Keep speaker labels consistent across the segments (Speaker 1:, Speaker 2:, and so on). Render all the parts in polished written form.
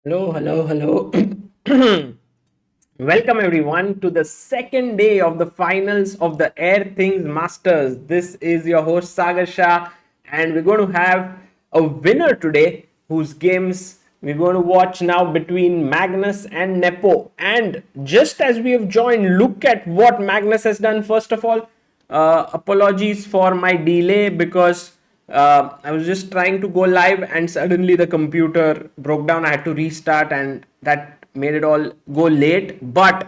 Speaker 1: Hello, hello, hello. Welcome everyone to the second day of the finals of the Airthings Masters. This is your host Sagar Shah, and we're going to have a winner today whose games we're going to watch now between Magnus and Nepo. And just as we have joined, look at what Magnus has done. First of all, apologies for my delay because I was just trying to go live and suddenly the computer broke down. I had to restart and that made it all go late. But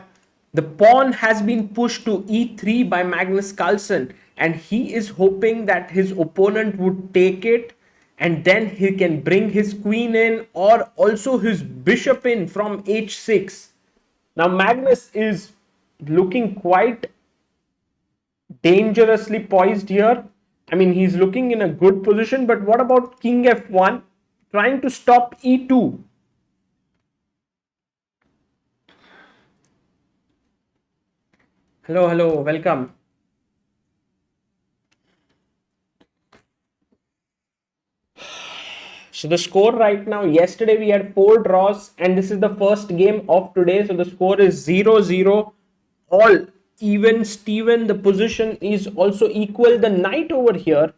Speaker 1: the pawn has been pushed to e3 by Magnus Carlsen, and he is hoping that his opponent would take it and then he can bring his queen in or also his bishop in from h6. Now Magnus is looking quite dangerously poised here. I mean, he's looking in a good position, but what about king f1 trying to stop e2? Hello, hello, welcome. So the score right now, yesterday we had 4 draws and this is the first game of today. So the score is 0-0, all even Steven. The position is also equal. The knight over here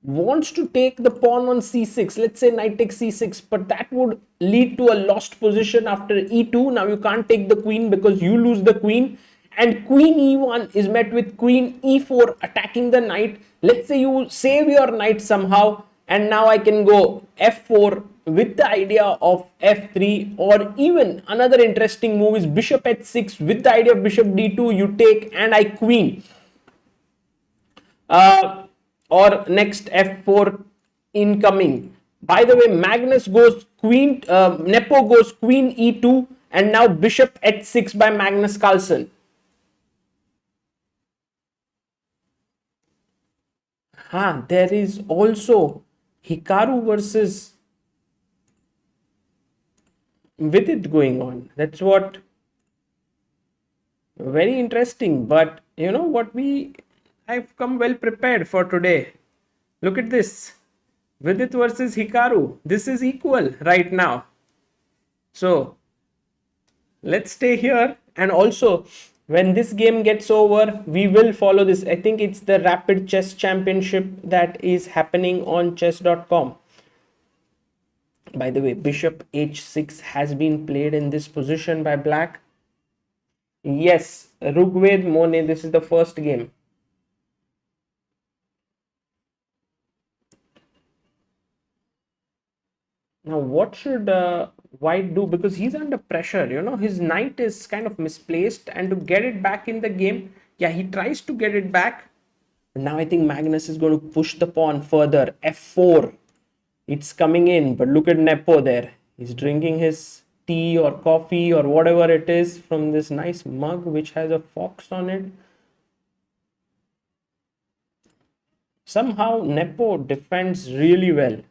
Speaker 1: wants to take the pawn on c6. Let's say knight takes c6, but that would lead to a lost position after e2. Now you can't take the queen because you lose the queen, and queen e1 is met with queen e4 attacking the knight. Let's say you save your knight somehow, and now I can go f4 with the idea of f3, or even another interesting move is bishop h6 with the idea of bishop d2. You take and I queen. Or next f4 incoming. By the way, Magnus goes queen, Nepo goes queen e2, and now bishop h6 by Magnus Carlsen. There is also Hikaru versus Vidit going on. That's what very interesting. But you know what, I've come well prepared for today. Look at this. Vidit versus Hikaru. This is equal right now. So let's stay here, and also when this game gets over we will follow this. I think it's the Rapid Chess Championship that is happening on chess.com. By the way, bishop h6 has been played in this position by black. Yes, Rugved Mone, this is the first game. Now what should white do, because he's under pressure, you know, his knight is kind of misplaced, and to get it back in the game, yeah, he tries to get it back. Now I think Magnus is going to push the pawn further. f4, it's coming in, but look at Nepo there. He's drinking his tea or coffee or whatever it is from this nice mug which has a fox on it. Somehow Nepo defends really well.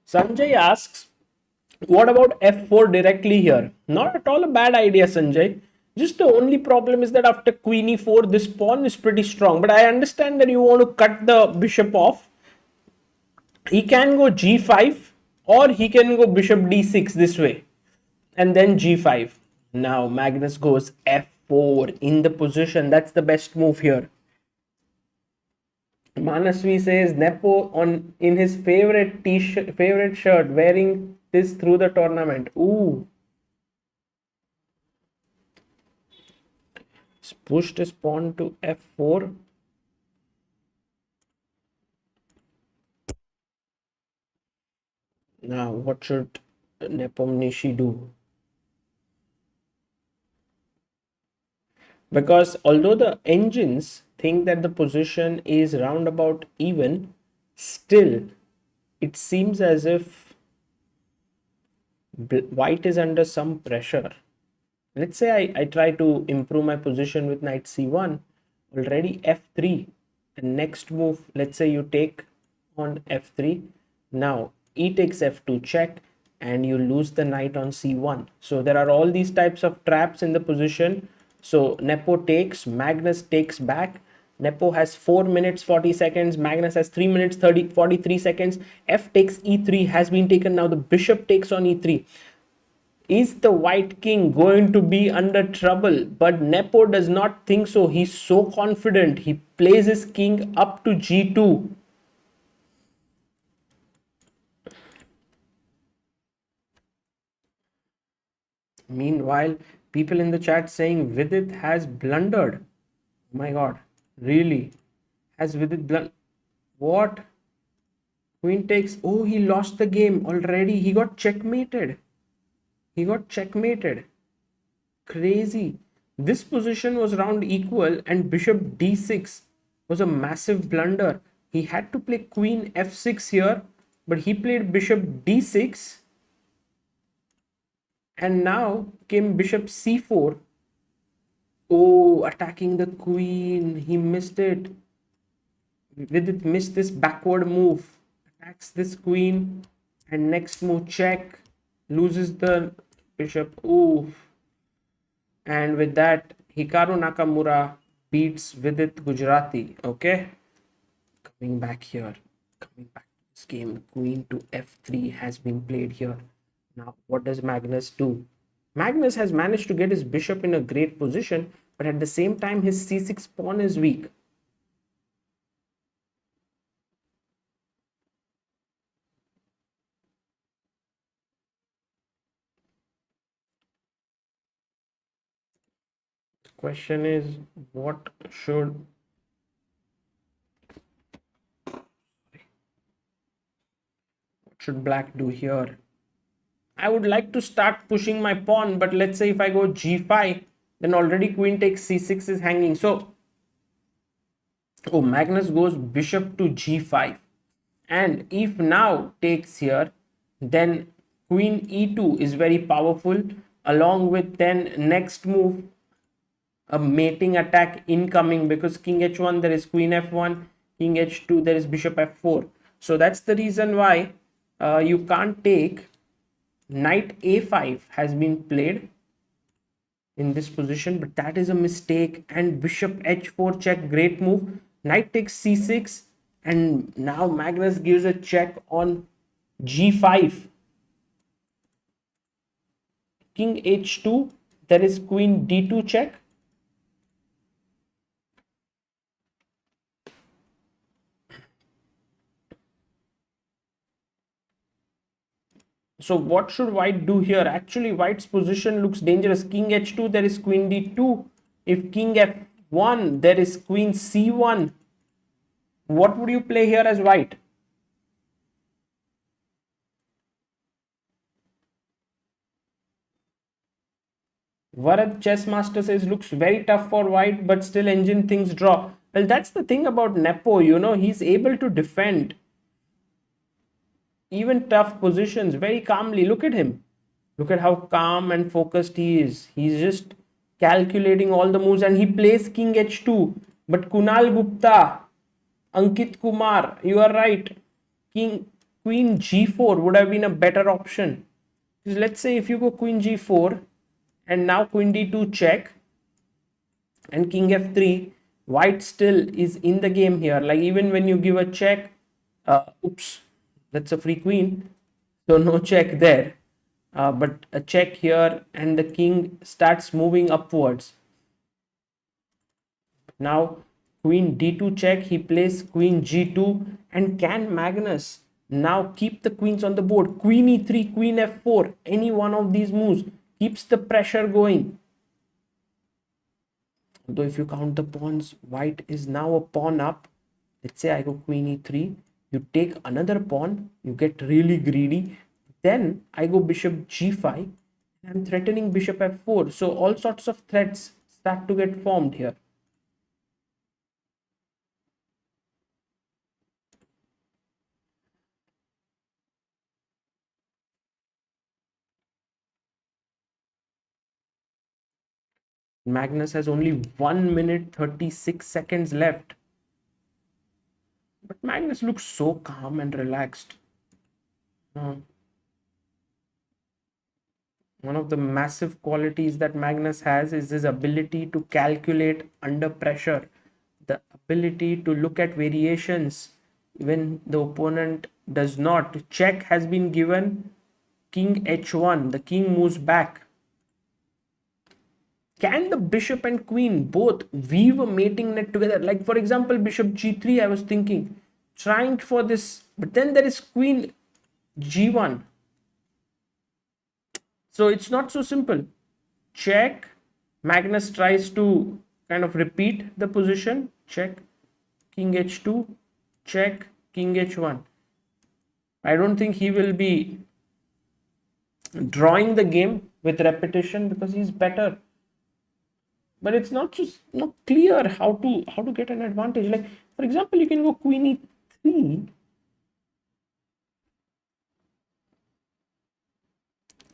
Speaker 1: Sanjay asks, what about f4 directly here? Not at all a bad idea, Sanjay. Just the only problem is that after queen e4, this pawn is pretty strong. But I understand that you want to cut the bishop off. He can go g5, or he can go bishop d6 this way, and then g5. Now Magnus goes f4 in the position. That's the best move here. Manasvi says Nepo on in his favorite t-shirt, favorite shirt, wearing this through the tournament. Ooh. He's pushed his pawn to f4. Now what should Nepomniachtchi do? Because although the engines think that the position is roundabout even, still it seems as if white is under some pressure. Let's say I try to improve my position with knight c1, already f3, and next move, let's say you take on f3. Now e takes f2 check, and you lose the knight on c1. So there are all these types of traps in the position. So Nepo takes, Magnus takes back. Nepo has 4 minutes 40 seconds, Magnus has 3 minutes 43 seconds. F takes e3 has been taken. Now the bishop takes on e3. Is the white king going to be under trouble? But Nepo does not think so. He's so confident. He plays his king up to g2. Meanwhile, people in the chat saying Vidit has blundered. Oh my god, really? Has Vidit blundered? What? Queen takes. Oh, he lost the game already. He got checkmated. He got checkmated. Crazy. This position was round equal and bishop d6 was a massive blunder. He had to play queen f6 here, but he played bishop d6 and now came bishop c4. Oh, attacking the queen. He missed it. Vidit missed this backward move. Attacks this queen and next move check. Loses the bishop. Ooh. And with that, Hikaru Nakamura beats Vidit Gujarati. Okay. Coming back here. Coming back to this game. Queen to f3 has been played here. Now, what does Magnus do? Magnus has managed to get his bishop in a great position, but at the same time, his c6 pawn is weak. The question is, what should black do here? I would like to start pushing my pawn, but let's say if I go g5, then already queen takes c6 is hanging. So, oh, Magnus goes bishop to g5. And if now takes here, then queen e2 is very powerful. Along with then next move, a mating attack incoming, because king h1, there is queen f1, king h2, there is bishop f4. So that's the reason why you can't take. Knight a5 has been played in this position, but that is a mistake. And bishop h4 check, great move. Knight takes c6, and now Magnus gives a check on g5. King h2, there is queen d2 check. So what should white do here? Actually, white's position looks dangerous. King h2, there is queen d2. If king f1, there is queen c1. What would you play here as white? Varad Chess Master says looks very tough for white, but still engine things draw. Well, that's the thing about Nepo, he's able to defend even tough positions very calmly. Look at him. Look at how calm and focused he is. He's just calculating all the moves, and he plays king h2. But Kunal Gupta, Ankit Kumar, you are right. Queen g4 would have been a better option. Because let's say if you go queen g4 and now queen d2 check and king f3, white still is in the game here. Like even when you give a check, oops, that's a free queen, so no check there. But a check here and the king starts moving upwards. Now queen d2 check, he plays queen g2, and can Magnus now keep the queens on the board? Queen e3, queen f4, any one of these moves keeps the pressure going. Although if you count the pawns, white is now a pawn up. Let's say I go queen e3, you take another pawn, you get really greedy. Then I go bishop g5, I'm threatening bishop f4. So all sorts of threats start to get formed here. Magnus has only 1 minute 36 seconds left. But Magnus looks so calm and relaxed. One of the massive qualities that Magnus has is his ability to calculate under pressure, the ability to look at variations when the opponent does not. Check has been given, king h1, the king moves back. Can the bishop and queen both weave a mating net together? Like, for example, bishop g3, I was thinking, trying for this, but then there is queen g1. So it's not so simple. Check. Magnus tries to kind of repeat the position. Check. King h2. Check. King h1. I don't think he will be drawing the game with repetition because he's better. But it's not clear how to get an advantage. Like, for example, you can go queen e3.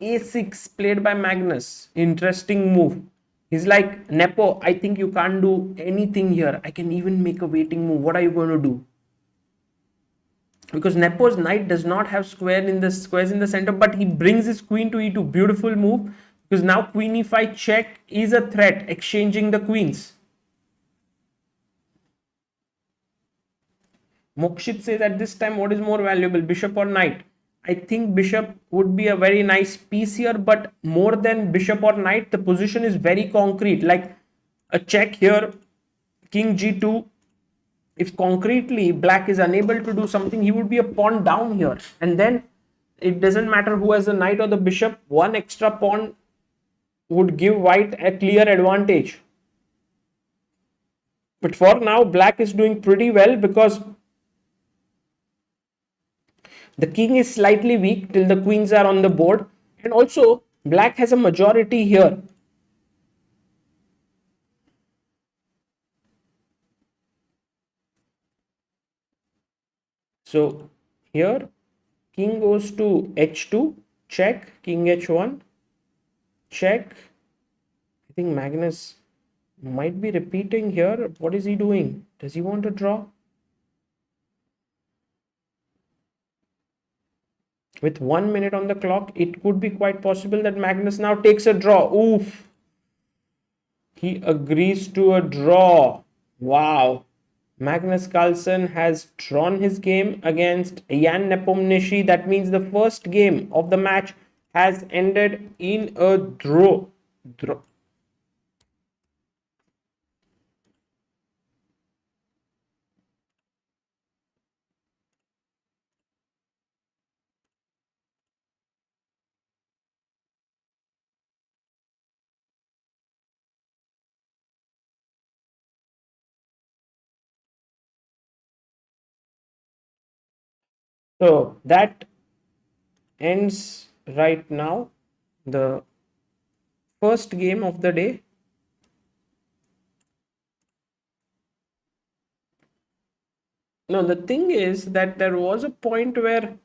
Speaker 1: a6 played by Magnus. Interesting move. He's like, Nepo, I think you can't do anything here. I can even make a waiting move. What are you going to do? Because Nepo's knight does not have squares in the center, but he brings his queen to e2. Beautiful move. Because now queen e5 check is a threat, exchanging the queens. Mokshit says at this time, what is more valuable, bishop or knight? I think bishop would be a very nice piece here, but more than bishop or knight, the position is very concrete. Like a check here, king g2. If concretely black is unable to do something, he would be a pawn down here. And then it doesn't matter who has the knight or the bishop, one extra pawn would give white a clear advantage. But for now, black is doing pretty well because the king is slightly weak till the queens are on the board. And also, black has a majority here. So, here, king goes to h2, check, king h1, check. I think Magnus might be repeating here. What is he doing? Does he want to draw? With 1 minute on the clock, it could be quite possible that Magnus now takes a draw. Oof. He agrees to a draw. Wow. Magnus Carlsen has drawn his game against Jan Nepomniachtchi. That means the first game of the match has ended in a draw. So that ends right now the first game of the day. Now the thing is that there was a point where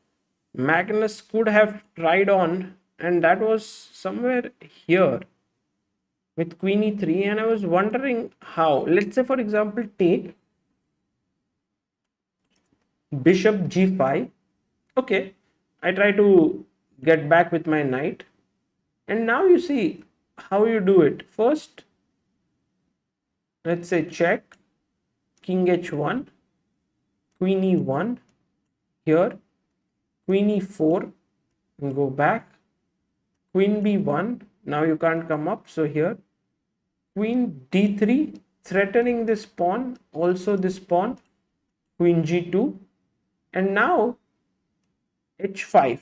Speaker 1: Magnus could have tried on, and that was somewhere here with queen e3, and I was wondering how. Let's say, for example, take bishop g5. Okay, I try to get back with my knight, and now you see how you do it. First, let's say check, king h1, queen e1, here queen e4, and go back, queen b1. Now you can't come up, so here queen d3, threatening this pawn, also this pawn, queen g2, and now h5.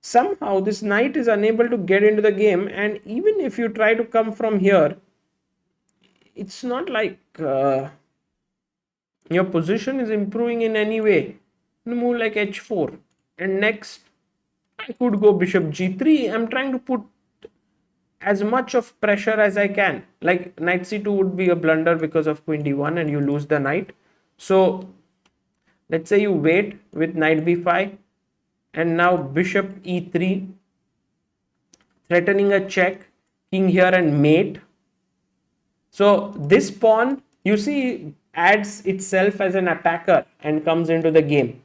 Speaker 1: Somehow this knight is unable to get into the game, and even if you try to come from here, it's not like your position is improving in any way. Move like h4, and next I could go bishop g3. I'm trying to put as much of pressure as I can. Like knight c2 would be a blunder because of queen d1 and you lose the knight. So let's say you wait with knight b5, and now bishop e3, threatening a check, king here and mate. So this pawn, you see, adds itself as an attacker and comes into the game.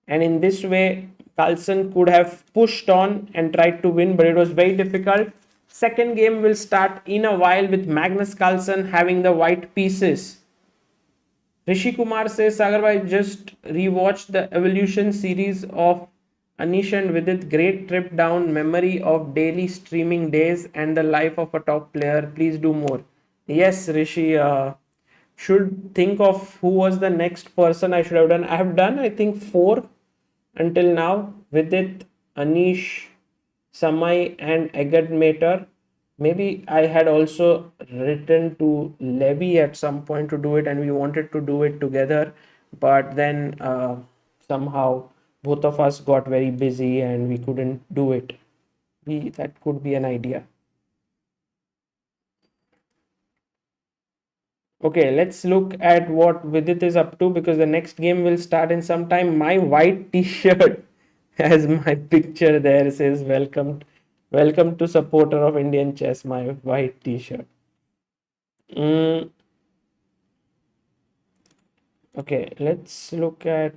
Speaker 1: And in this way, Carlsen could have pushed on and tried to win, but it was very difficult. Second game will start in a while with Magnus Carlsen having the white pieces. Rishi Kumar says, Sagar, just rewatched the Evolution series of Anish and Vidit. Great trip down memory of daily streaming days and the life of a top player. Please do more. Yes, Rishi, should think of who was the next person I should have done. I have done, I think, 4 until now. Vidit, Anish, Samay, and Agadmater. Maybe I had also written to Levy at some point to do it, and we wanted to do it together, but then somehow both of us got very busy and we couldn't do it. That could be an idea. Okay, let's look at what Vidit is up to, because the next game will start in some time. My white t-shirt has my picture there, says welcome to supporter of Indian chess, my white t-shirt. Okay, let's look at,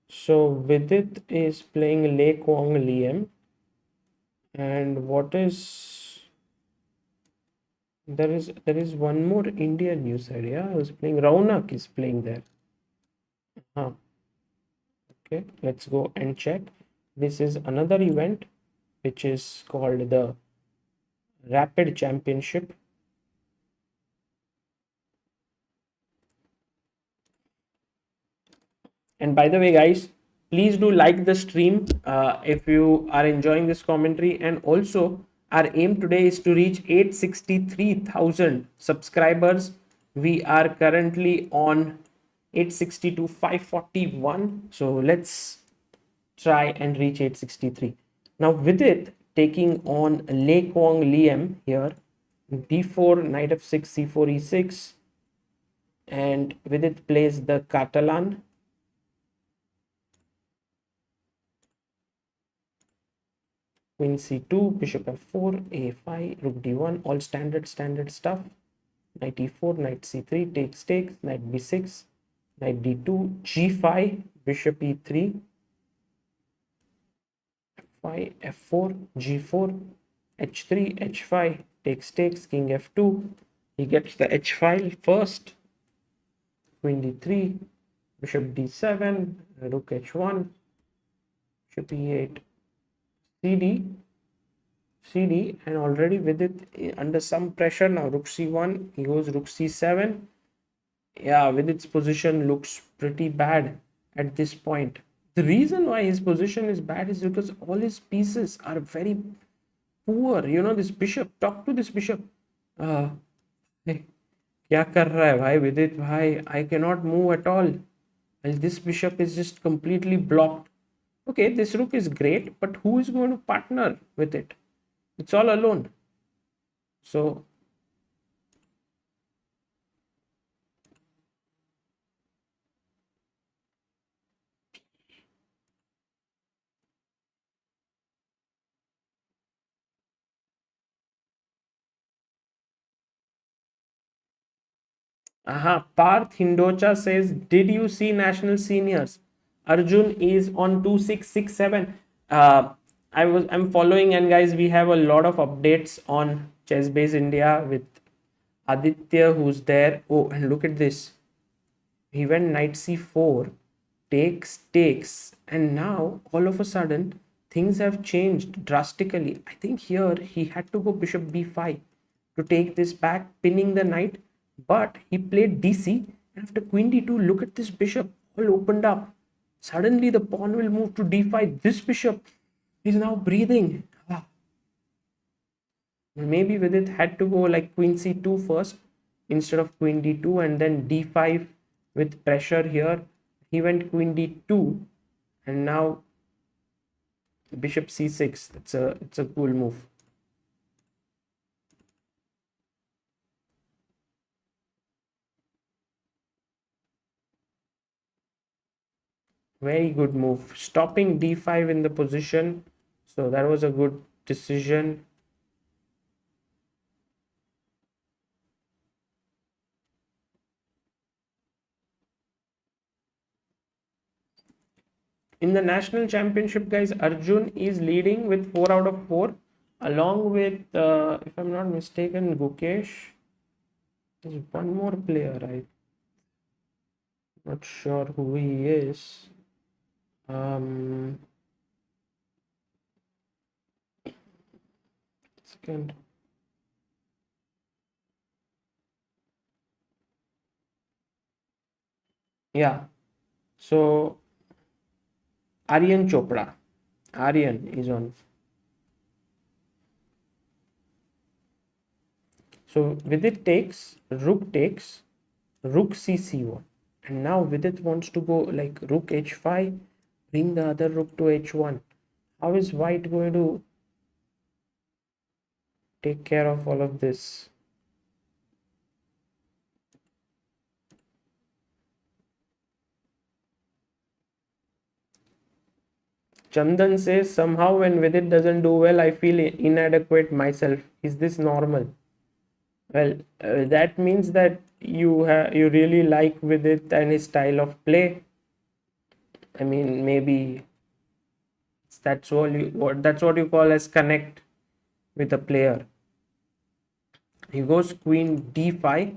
Speaker 1: so Vidit is playing Liem Quang Liem, and what is, there is one more Indian news area. I was playing, Raunak is playing there. Okay, let's go and check. This is another event which is called the Rapid Championship. And by the way, guys, please do like the stream if you are enjoying this commentary. And also, our aim today is to reach 863,000 subscribers. We are currently on 862, 541. So let's try and reach 863. Now, with it taking on Liem Quang Liem here, d4, knight f6, c4, e6, and with it plays the Catalan. Queen c2, bishop f4, a5, rook d1, all standard stuff. Knight e4, knight c3, takes, knight b6, knight d2, g5, bishop e3, f5, f4, g4, h3, h5, takes, king f2. He gets the h file first. Queen d3, bishop d7, rook h1, bishop e8, cd, and already with it under some pressure. Now rook c1, he goes rook c7. Yeah, with its position looks pretty bad at this point. The reason why his position is bad is because all his pieces are very poor. You know, this bishop, talk to this bishop. Hey, क्या कर रहा है भाई विदित भाई? I cannot move at all. And this bishop is just completely blocked. Okay, this rook is great, but who is going to partner with it? It's all alone. So Parth Hindocha says, did you see national seniors? Arjun is on 2667. I'm following, and guys, we have a lot of updates on ChessBase India with Aditya, who's there. Oh, and look at this. He went knight c4, takes, and now all of a sudden things have changed drastically. I think here he had to go bishop b5 to take this back, pinning the knight, but he played dc, and after queen d2, look at this bishop all opened up. Suddenly the pawn will move to d5. This bishop is now breathing. Maybe with it had to go like queen c2 first instead of queen d2, and then d5 with pressure here. He went queen d2, and now bishop c6. It's a cool move. Very good move, stopping d5 in the position. So that was a good decision. in the national championship, guys, Arjun is leading with 4 out of 4, along with, if I'm not mistaken, Gukesh. There's one more player. I'm not sure who he is. Second. Yeah. So Aryan Chopra. Aryan is on. So Vidit takes, rook takes, rook cc1. And now Vidit wants to go like rook h5, bring the other rook to h1. How is white going to take care of all of this? Chandan says, somehow when Vidit doesn't do well, I feel inadequate myself. Is this normal? Well, that means that you really like Vidit and his style of play. I mean, maybe that's what you call as connect with a player. He goes queen d5,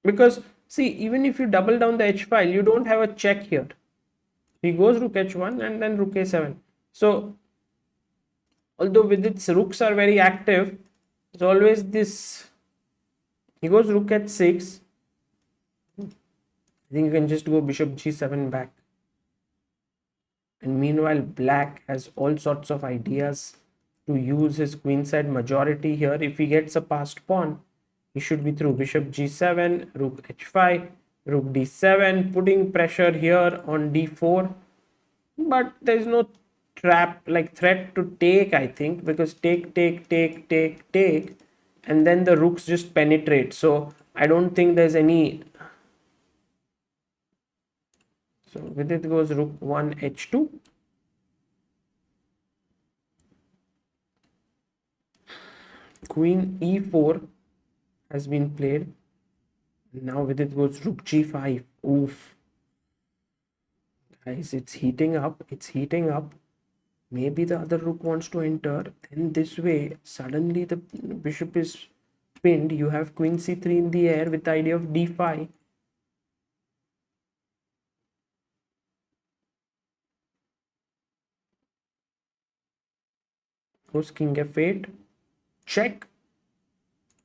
Speaker 1: because see, even if you double down the h file, you don't have a check here. He goes rook h1 and then rook a7. So although with its rooks are very active, there's always this. He goes rook h6. I think you can just go bishop g7 back. And meanwhile, black has all sorts of ideas to use his queenside majority here. If he gets a passed pawn, he should be through. Bishop g7, rook h5, rook d7, putting pressure here on d4. But there's no trap, like threat to take, I think, because take, and then the rooks just penetrate. So I don't think there's any. So with it goes rook 1 h2. Queen e4 has been played. Now with it goes rook g5. Oof. Guys, it's heating up. It's heating up. Maybe the other rook wants to enter. Then this way, suddenly the bishop is pinned. You have queen c3 in the air with the idea of d5. Goes king f8. Check.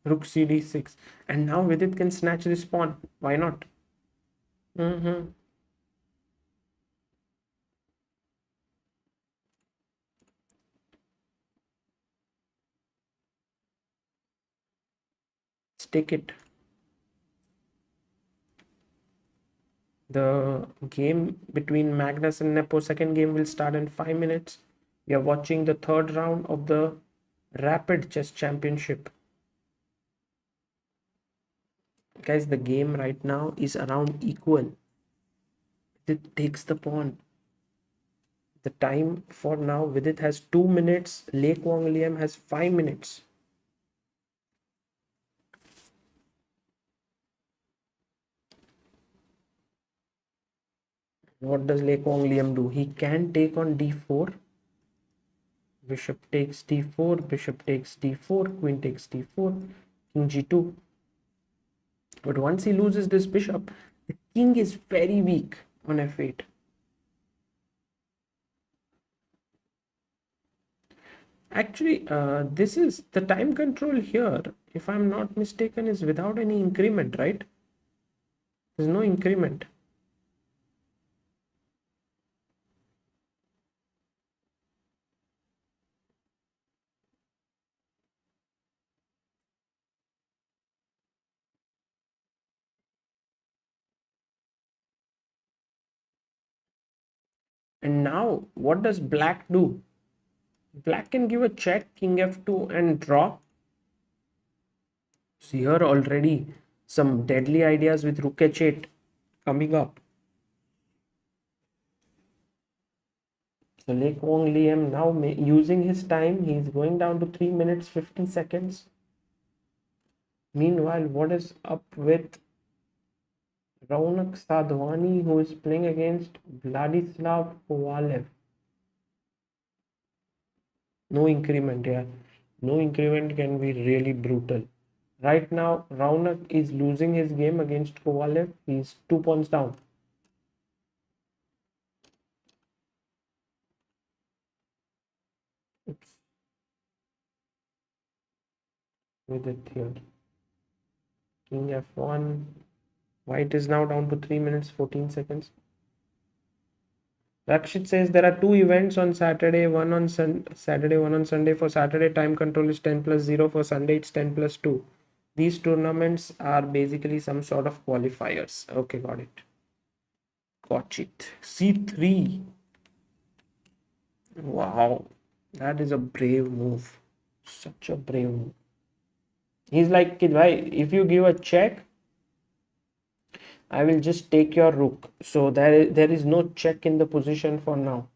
Speaker 1: Rook cd6. And now with it can snatch this pawn. Why not? Let's take it. The game between Magnus and Nepo, second game, will start in 5 minutes. We are watching the third round of the Rapid Chess Championship. Guys, the game right now is around equal. It takes the pawn. The time for now with it has 2 minutes. Liem Quang has 5 minutes. What does Liem Quang do? He can take on d4. Bishop takes d4, bishop takes d4, queen takes d4, king g2. But once he loses this bishop, the king is very weak on f8. Actually, this is the time control here, if I'm not mistaken, is without any increment, right? There's no increment. And now, what does black do? Black can give a check, king f2 and draw. So here already some deadly ideas with rook h8 coming up. So Liem now using his time, he's going down to 3 minutes 50 seconds. Meanwhile, what is up with Raunak Sadhwani, who is playing against Vladislav Kovalev. No increment, yeah. No increment can be really brutal. Right now, Raunak is losing his game against Kovalev. He's 2 points down. Oops. With it here. King F1. White is now down to 3 minutes 14 seconds. Rakshit says there are two events on Saturday, one on Saturday, one on Sunday. For Saturday, time control is 10 plus 0. For Sunday, it's 10 plus 2. These tournaments are basically some sort of qualifiers. Okay, got it. Got it. C3. Wow, that is a brave move. Such a brave move. He's like, "Kid bhai, if you give a check, I will just take your rook." So there is no check in the position for now.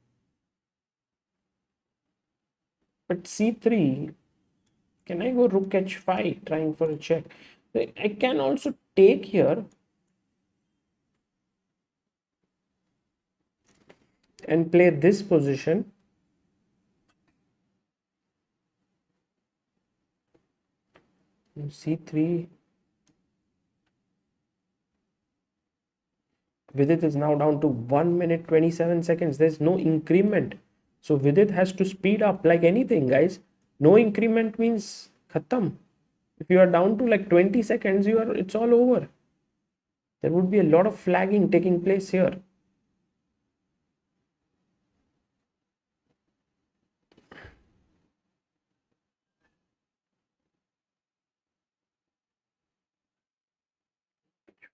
Speaker 1: But c3, can I go rook h5 trying for a check? I can also take here and play this position. c3. Vidit is now down to 1 minute 27 seconds. There's no increment. So Vidit has to speed up like anything, guys. No increment means khatam. If you are down to like 20 seconds, it's all over. There would be a lot of flagging taking place here.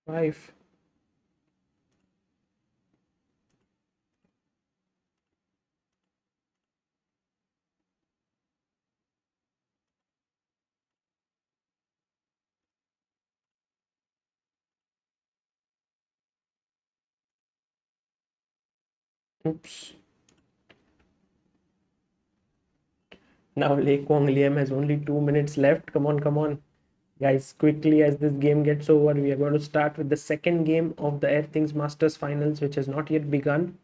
Speaker 1: Five. Oops. Now Liem Quang has only 2 minutes left. Come on, come on. Guys, quickly as this game gets over, we are going to start with the second game of the Airthings Masters finals, which has not yet begun.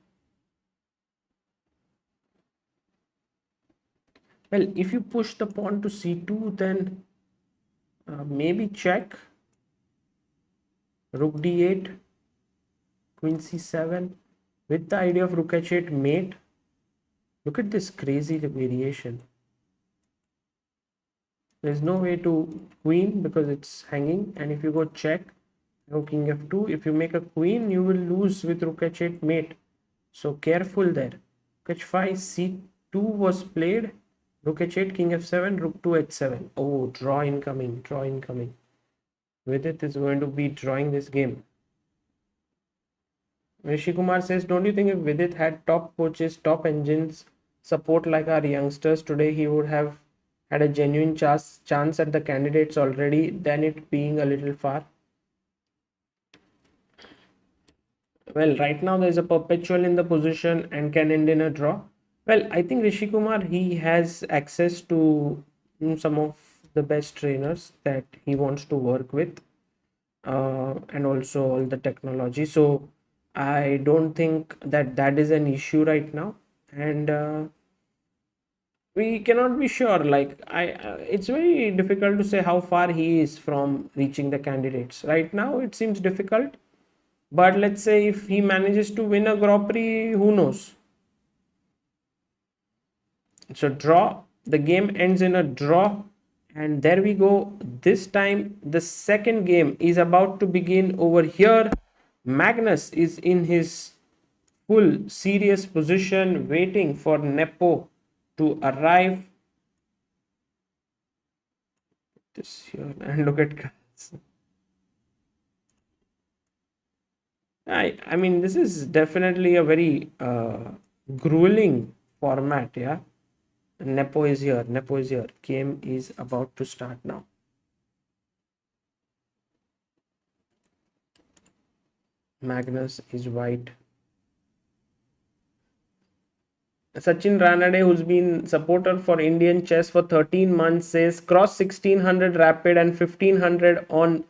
Speaker 1: Well, if you push the pawn to c2, then maybe check. Rook d8, queen c7, with the idea of rook h8 mate. Look at this crazy variation. There's no way to queen because it's hanging, and if you go check, no king f2, if you make a queen, you will lose with rook h8 mate. So careful there. Rook h5, c2 was played. Rook h8, king f7, rook to h7. Oh, draw incoming, draw incoming. Vidit is going to be drawing this game. Rishi Kumar says, don't you think if Vidit had top coaches, top engines, support like our youngsters today, he would have had a genuine chance at the candidates already, than it being a little far? Well, right now there's a perpetual in the position and can end in a draw. Well, I think Rishi Kumar, he has access to some of the best trainers that he wants to work with, and also all the technology. So I don't think that is an issue right now, and we cannot be sure. Like it's very difficult to say how far he is from reaching the candidates. Right now, it seems difficult. But let's say if he manages to win a Grand Prix, who knows? It's a draw. The game ends in a draw. And there we go. This time, the second game is about to begin over here. Magnus is in his full serious position, waiting for Nepo to arrive. This here, and look at Carlsen. I mean, this is definitely a very grueling format, yeah. Nepo is here. Nepo is here. Game is about to start now. Magnus is white. Sachin Ranade, who's been supporter for Indian chess for 13 months, says cross 1600 rapid and 1500 on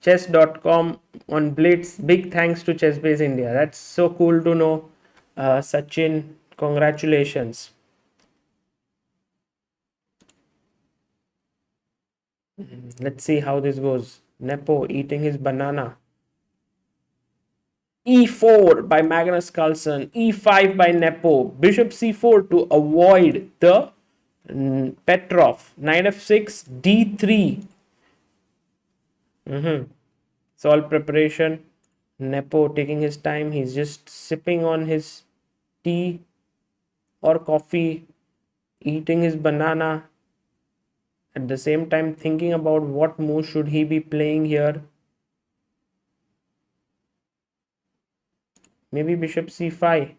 Speaker 1: chess.com on Blitz. Big thanks to ChessBase India. That's so cool to know. Sachin, congratulations. Let's see how this goes. Nepo eating his banana. E4 by Magnus Carlsen. E5 by Nepo. Bishop C4 to avoid the Petrov. Knight F6. D3. It's all preparation. Nepo taking his time. He's just sipping on his tea or coffee, eating his banana, at the same time thinking about what move should he be playing here. Maybe bishop c5.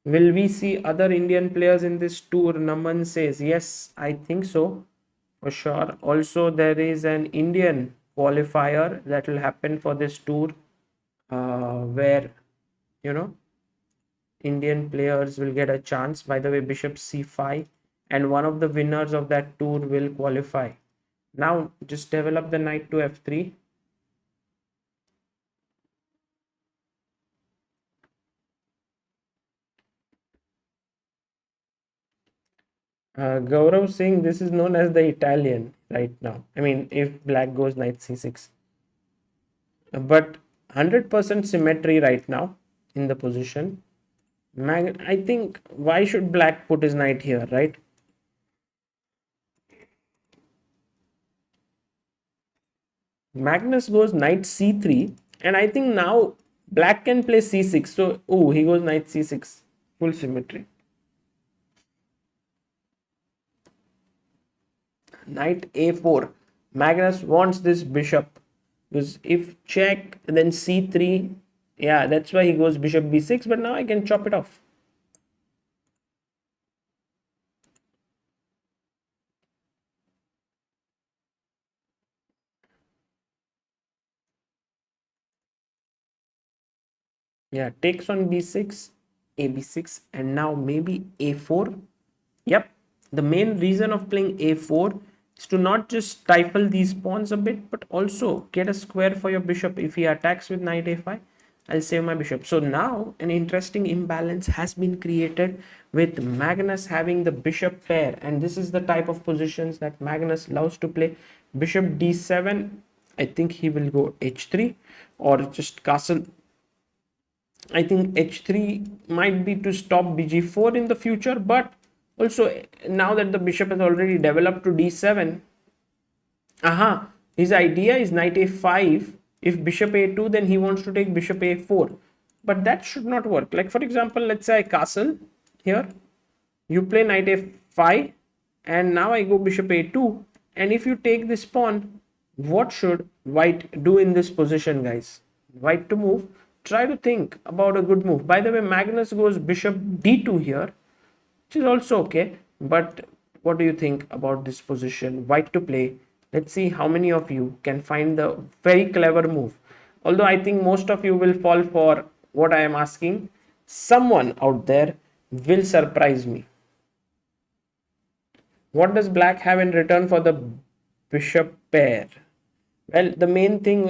Speaker 1: Will we see other Indian players in this tour? Naman says yes, I think so, for sure. Also, there is an Indian qualifier that will happen for this tour, where Indian players will get a chance. By the way, bishop c5, and one of the winners of that tour will qualify. Now just develop the knight to f3. Gaurav saying this is known as the Italian right now. I mean, if black goes knight c6. But 100% symmetry right now in the position. I think, why should black put his knight here, right? Magnus goes knight c3, and I think now black can play c6. So, oh, he goes knight c6. Full symmetry. Knight a4. Magnus wants this bishop, because if check, then c3. Yeah, that's why he goes bishop b6, but now I can chop it off. Yeah, takes on b6, a b6, and now maybe a4. Yep, the main reason of playing a4 is to not just stifle these pawns a bit, but also get a square for your bishop. If he attacks with knight a5, I'll save my bishop. So now an interesting imbalance has been created with Magnus having the bishop pair, and this is the type of positions that Magnus loves to play. Bishop d7, I think he will go h3 or just castle. I think h3 might be to stop bg4 in the future, but also now that the bishop has already developed to d7, his idea is knight a5. If bishop a2, then he wants to take bishop a4, but that should not work. Like, for example, let's say I castle here, you play knight a5, and now I go bishop a2, and if you take this pawn, what should white do in this position, guys? White to move. Try to think about a good move. By the way, Magnus goes bishop d2 here, which is also okay, but what do you think about this position? White to play. Let's see how many of you can find the very clever move. Although I think most of you will fall for what I am asking. Someone out there will surprise me. What does black have in return for the bishop pair? Well, the main thing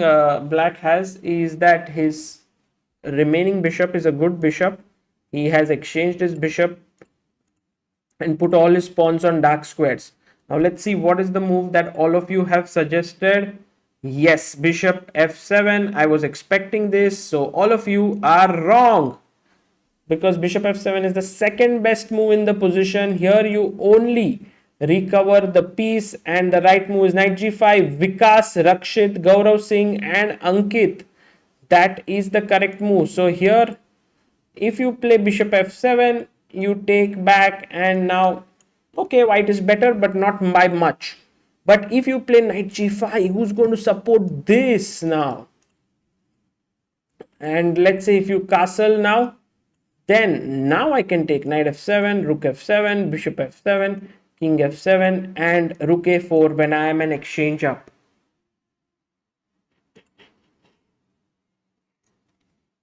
Speaker 1: black has is that his remaining bishop is a good bishop. He has exchanged his bishop and put all his pawns on dark squares. Now let's see what is the move that all of you have suggested. Yes, bishop f7. I was expecting this. So all of you are wrong, because bishop f7 is the second best move in the position. Here you only recover the piece, and the right move is knight g5. Vikas, Rakshit, Gaurav Singh and Ankit, that is the correct move. So here, if you play bishop f7, you take back, and now, okay, white is better, but not by much. But if you play knight g5, who's going to support this now? And let's say if you castle now, then now I can take knight f7, rook f7, bishop f7, king f7, and rook a4 when I am an exchange up.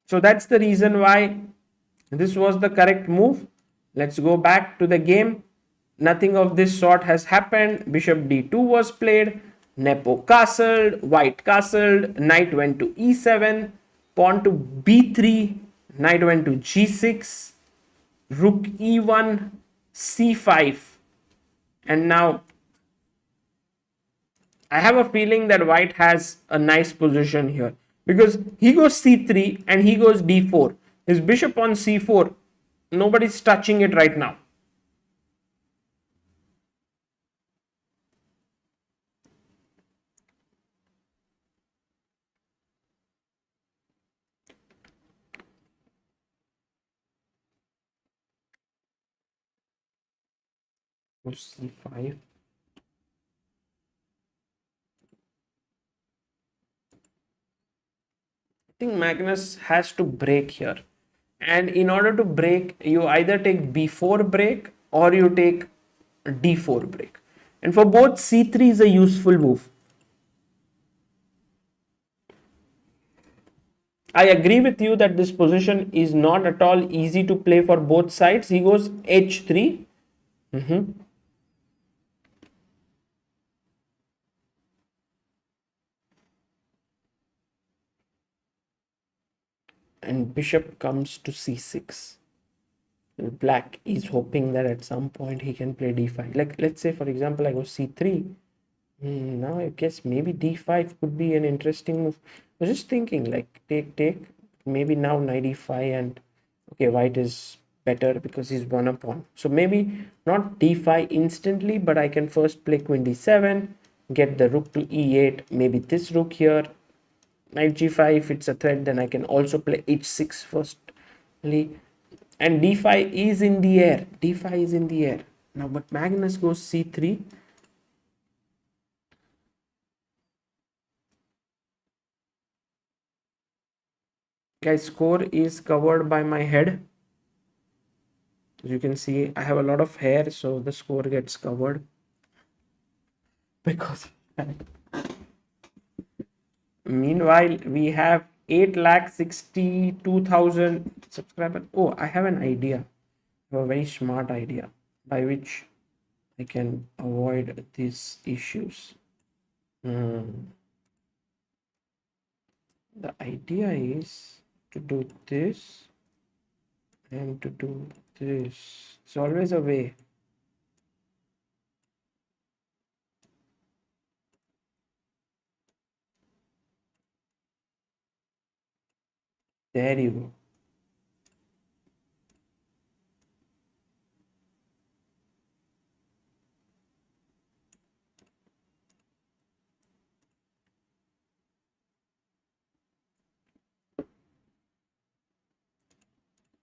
Speaker 1: So that's the reason why this was the correct move. Let's go back to the game. Nothing of this sort has happened. Bishop d2 was played. Nepo castled, white castled, knight went to e7, pawn to b3, knight went to g6, rook e1, c5, and now I have a feeling that white has a nice position here because he goes c3 and he goes d4. His bishop on c4, nobody's touching it right now. c5. I think Magnus has to break here. And in order to break, you either take b4 break or you take d4 break. And for both, c3 is a useful move. I agree with you that this position is not at all easy to play for both sides. He goes h3. And bishop comes to c6. Black is hoping that at some point he can play d5. Like, let's say, for example, I go c3. Now I guess maybe d5 could be an interesting move. I was just thinking, like, take. Maybe now knight e5 and okay, white is better because he's won a pawn. So maybe not d5 instantly, but I can first play queen d7, get the rook to e8, maybe this rook here, knight g5. If it's a threat, then I can also play h6 firstly. And d5 is in the air. d5 is in the air. Now, but Magnus goes c3. Guys, score is covered by my head. As you can see, I have a lot of hair, so the score gets covered because of that. Meanwhile, we have 8,62,000 subscribers. Oh, I have an idea. I have a very smart idea by which I can avoid these issues. The idea is to do this and to do this. It's always a way. There you go.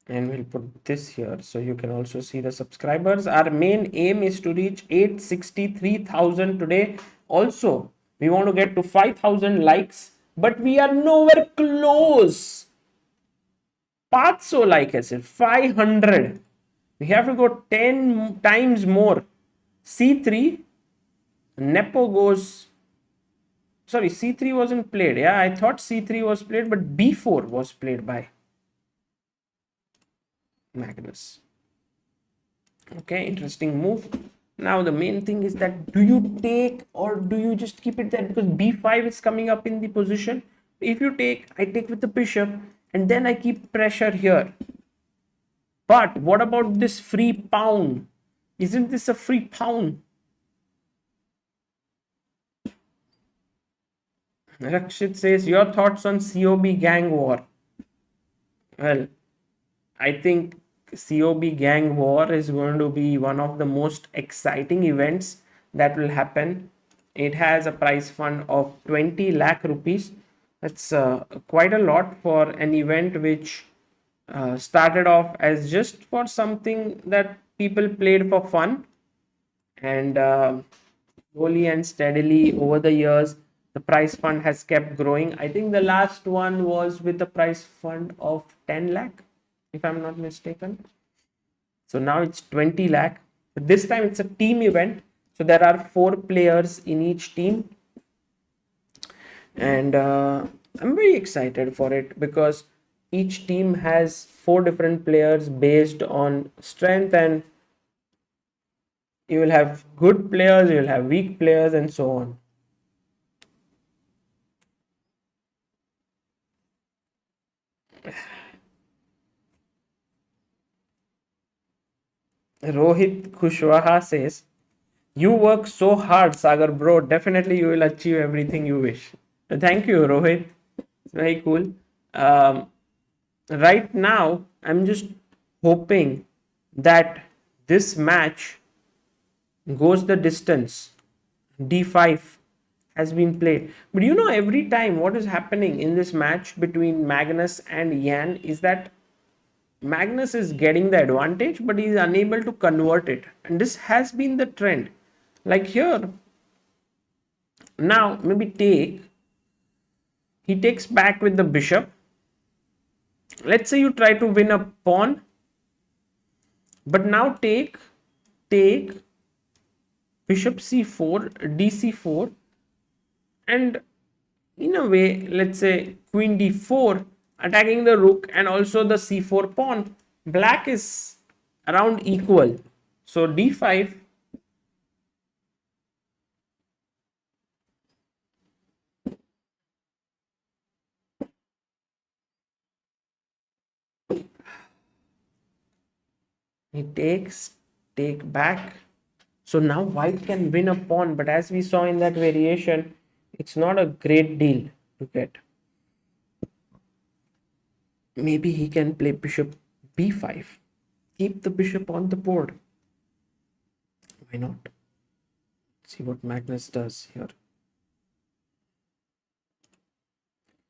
Speaker 1: And we'll put this here so you can also see the subscribers. Our main aim is to reach 863,000 today. Also, we want to get to 5,000 likes, but we are nowhere close. 500 like I said, 500. We have to go 10 times more. c3, Nepo goes, sorry, c3 wasn't played. Yeah, I thought c3 was played, but b4 was played by Magnus. Okay, interesting move. Now the main thing is that do you take or do you just keep it there, because b5 is coming up in the position. If you take, I take with the bishop and then I keep pressure here. But what about this free pawn? Isn't this a free pawn? Rakshit says, your thoughts on COB gang war? Well, I think COB gang war is going to be one of the most exciting events that will happen. It has a prize fund of 20 lakh rupees. That's quite a lot for an event which started off as just for something that people played for fun. And slowly and steadily over the years, the prize fund has kept growing. I think the last one was with a prize fund of 10 lakh, if I'm not mistaken. So now it's 20 lakh. But this time it's a team event. So there are 4 players in each team. And I'm very excited for it because each team has 4 different players based on strength, and you will have good players, you will have weak players, and so on. Rohit Kushwaha says, you work so hard, Sagar bro. Definitely you will achieve everything you wish. Thank you, Rohit. It's very cool. Right now, I'm just hoping that this match goes the distance. D5 has been played. But you know, every time what is happening in this match between Magnus and Jan is that Magnus is getting the advantage, but he is unable to convert it. And this has been the trend. Like here, now maybe he takes back with the bishop. Let's say you try to win a pawn, but now take bishop c4, dc4, and in a way, let's say queen d4, attacking the rook and also the c4 pawn. Black is around equal. So d5. He take back. So now white can win a pawn, but as we saw in that variation, it's not a great deal to get. Maybe he can play bishop b5. Keep the bishop on the board. Why not? Let's see what Magnus does here.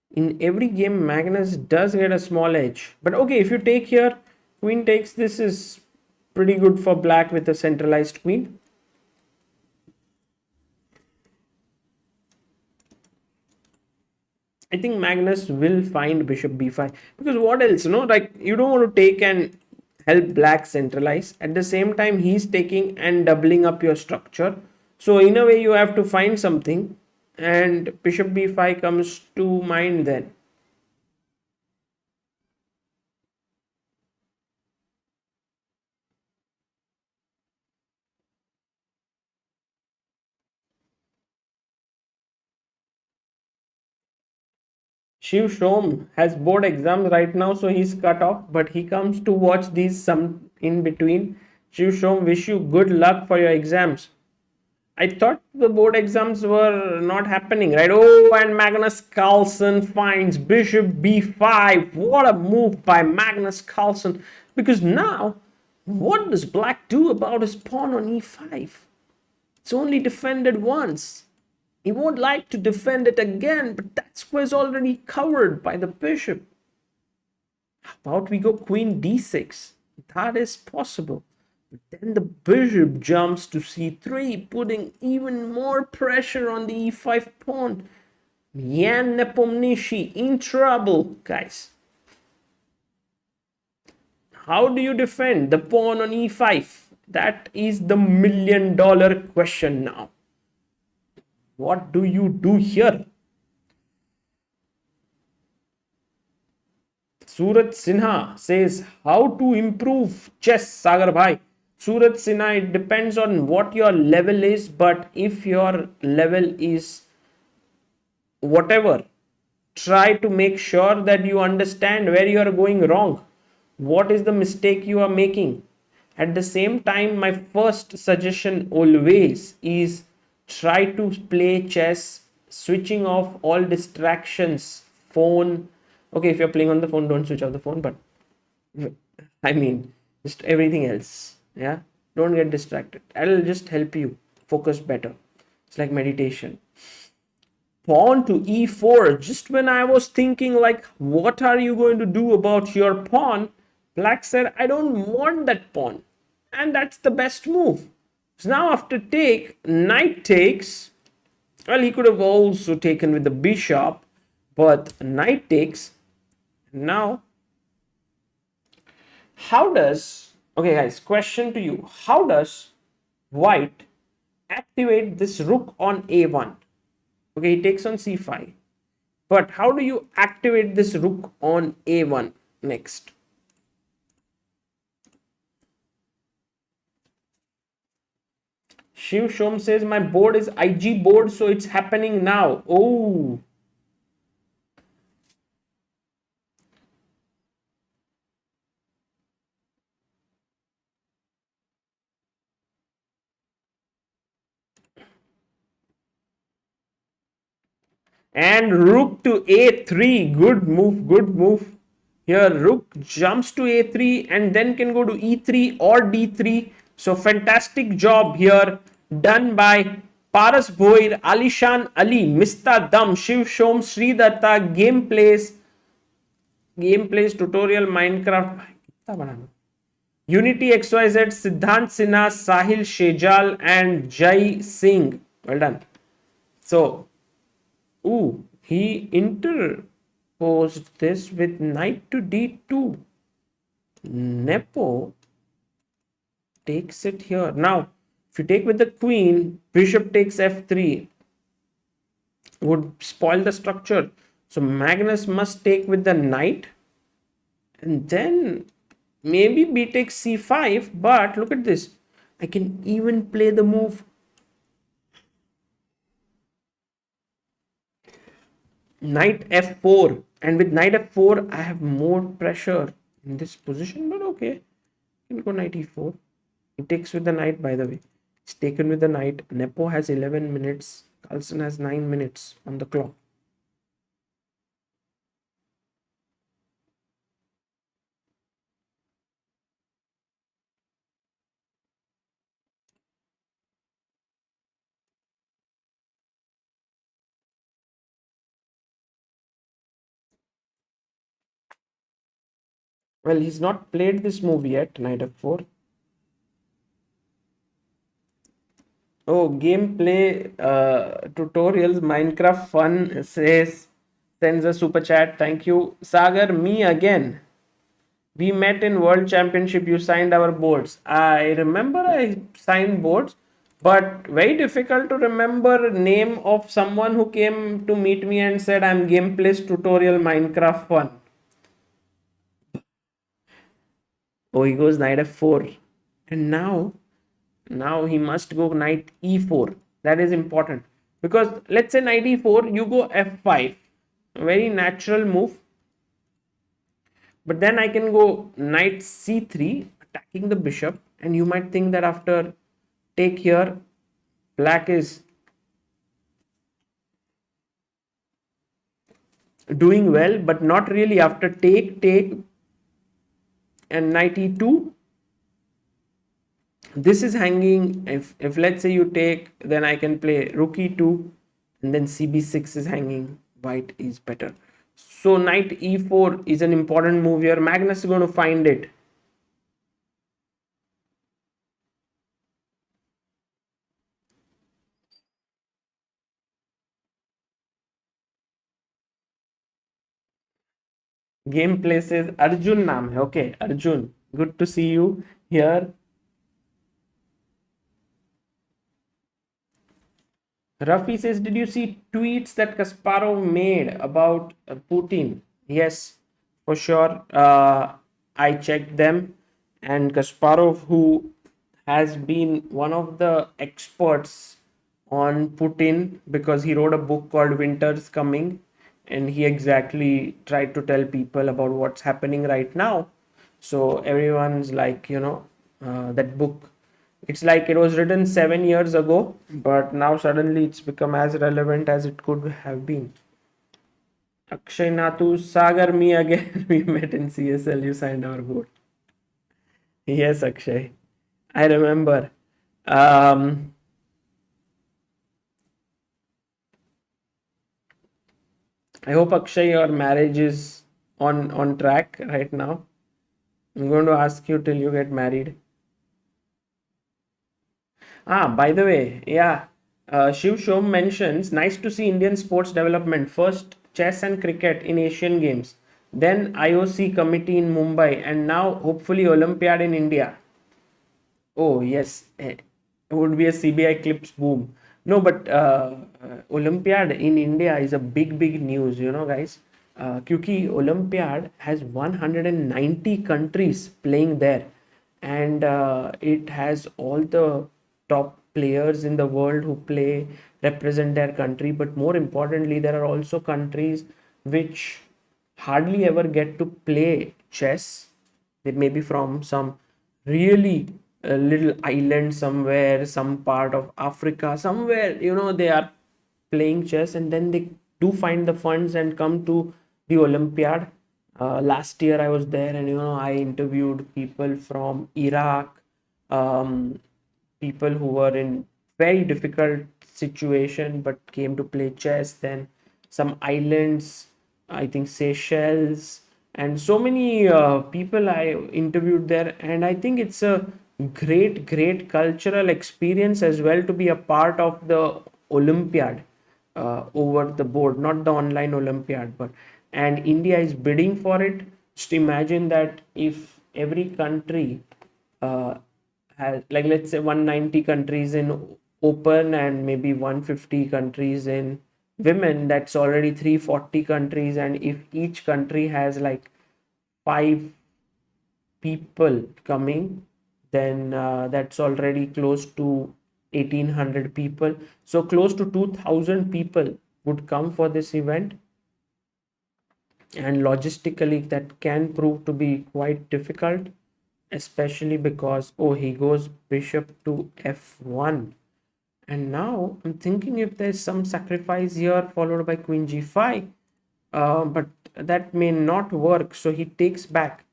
Speaker 1: In every game, Magnus does get a small edge. But okay, if you take here, queen takes, this is pretty good for black with a centralized queen. I think Magnus will find bishop b5 because what else, like you don't want to take and help black centralize. At the same time, he's taking and doubling up your structure. So in a way, you have to find something, and bishop b5 comes to mind then. Shiv Shom has board exams right now, so he's cut off, but he comes to watch these some in between. Shiv Shom, wish you good luck for your exams. I thought the board exams were not happening, right? Oh, and Magnus Carlsen finds bishop b5. What a move by Magnus Carlsen. Because now, what does black do about his pawn on e5? It's only defended once. He won't like to defend it again, but that square is already covered by the bishop. How about we go queen d6? That is possible. But then the bishop jumps to c3, putting even more pressure on the e5 pawn. Jan Nepomniachtchi in trouble, guys. How do you defend the pawn on e5? That is the million-dollar question now. What do you do here? Surat Sinha says, how to improve chess, Sagar bhai? Surat Sinha, it depends on what your level is, but if your level is whatever, try to make sure that you understand where you are going wrong. What is the mistake you are making? At the same time, my first suggestion always is try to play chess switching off all distractions. Phone, okay, if you're playing on the phone, don't switch off the phone, but I mean just everything else. Yeah, don't get distracted. That'll just help you focus better. It's like meditation. Pawn to e4. Just when I was thinking like, what are you going to do about your pawn, black said, I don't want that pawn, and that's the best move. So now after take, knight takes. Well, he could have also taken with the bishop, but knight takes. Now, how does, okay guys, question to you, how does white activate this rook on a1? Okay, he takes on c5, but how do you activate this rook on a1 next? Shiv Shom says, my board is IG board, so it's happening now. Oh. And rook to a3. Good move, good move. Here, rook jumps to a3 and then can go to e3 or d3. So, fantastic job here done by Paras Bhoir, Alishan Ali, Mista Dam, Shiv Shom, Sridatta, gameplays tutorial Minecraft. Unity XYZ, Siddhant Sinha, Sahil Shejal, and Jai Singh. Well done. So, ooh, he interposed this with knight to d2. Nepo takes it here. Now, if you take with the queen, bishop takes f3 would spoil the structure. So Magnus must take with the knight, and then maybe b takes c5. But look at this, I can even play the move knight f4, and with knight f4 I have more pressure in this position. But okay, you can go knight e4. He takes with the knight, by the way. It's taken with the knight. Nepo has 11 minutes. Carlsen has 9 minutes on the clock. Well, he's not played this move yet, knight f4. Oh, gameplay tutorials, Minecraft fun sends a super chat. Thank you. Sagar, me again. We met in World Championship. You signed our boards. I remember I signed boards, but very difficult to remember name of someone who came to meet me and said, I'm gameplays tutorial Minecraft fun. Oh, he goes knight f4. And now he must go knight e4. That is important, because let's say knight e4, you go f5. A very natural move. But then I can go knight c3, attacking the bishop. And you might think that after take here, black is doing well, but not really. After take, and knight e2, this is hanging. If let's say you take, then I can play rook e2, and then cb6 is hanging. White is better. So knight e4 is an important move here. Magnus is going to find it. Gameplay says Arjun naam hai. Okay, Arjun, good to see you here. Rafi says, did you see tweets that Kasparov made about Putin? Yes, for sure. I checked them. And Kasparov, who has been one of the experts on Putin, because he wrote a book called Winter's Coming, and he exactly tried to tell people about what's happening right now. So everyone's like, that book, it's like it was written 7 years ago, but now suddenly it's become as relevant as it could have been. Akshay Natu, Sagar, me again. We met in CSL. You signed our board. Yes, Akshay. I remember. I hope, Akshay, your marriage is on track right now. I'm going to ask you till you get married. By the way, yeah, Shiv Shom mentions, nice to see Indian sports development. First, chess and cricket in Asian Games, then IOC committee in Mumbai, and now hopefully Olympiad in India. Oh, yes, it would be a CBI clips boom. No, but Olympiad in India is a big news, guys. Kyuki Olympiad has 190 countries playing there, and it has all the top players in the world who represent their country. But more importantly, there are also countries which hardly ever get to play chess. They may be from some really little island somewhere, some part of Africa, somewhere, they are playing chess, and then they do find the funds and come to the Olympiad. Last year I was there, and I interviewed people from Iraq, people who were in very difficult situation but came to play chess. Then some islands, I think Seychelles, and so many people I interviewed there. And I think it's a great cultural experience as well to be a part of the Olympiad, over the board, not the online Olympiad. But and India is bidding for it. Just imagine that if every country has, like, let's say 190 countries in open and maybe 150 countries in women, that's already 340 countries. And if each country has like 5 people coming, then that's already close to 1800 people. So close to 2000 people would come for this event, and logistically that can prove to be quite difficult, especially because, oh, he goes bishop to f1. And now I'm thinking if there's some sacrifice here followed by queen g5, but that may not work, so he takes back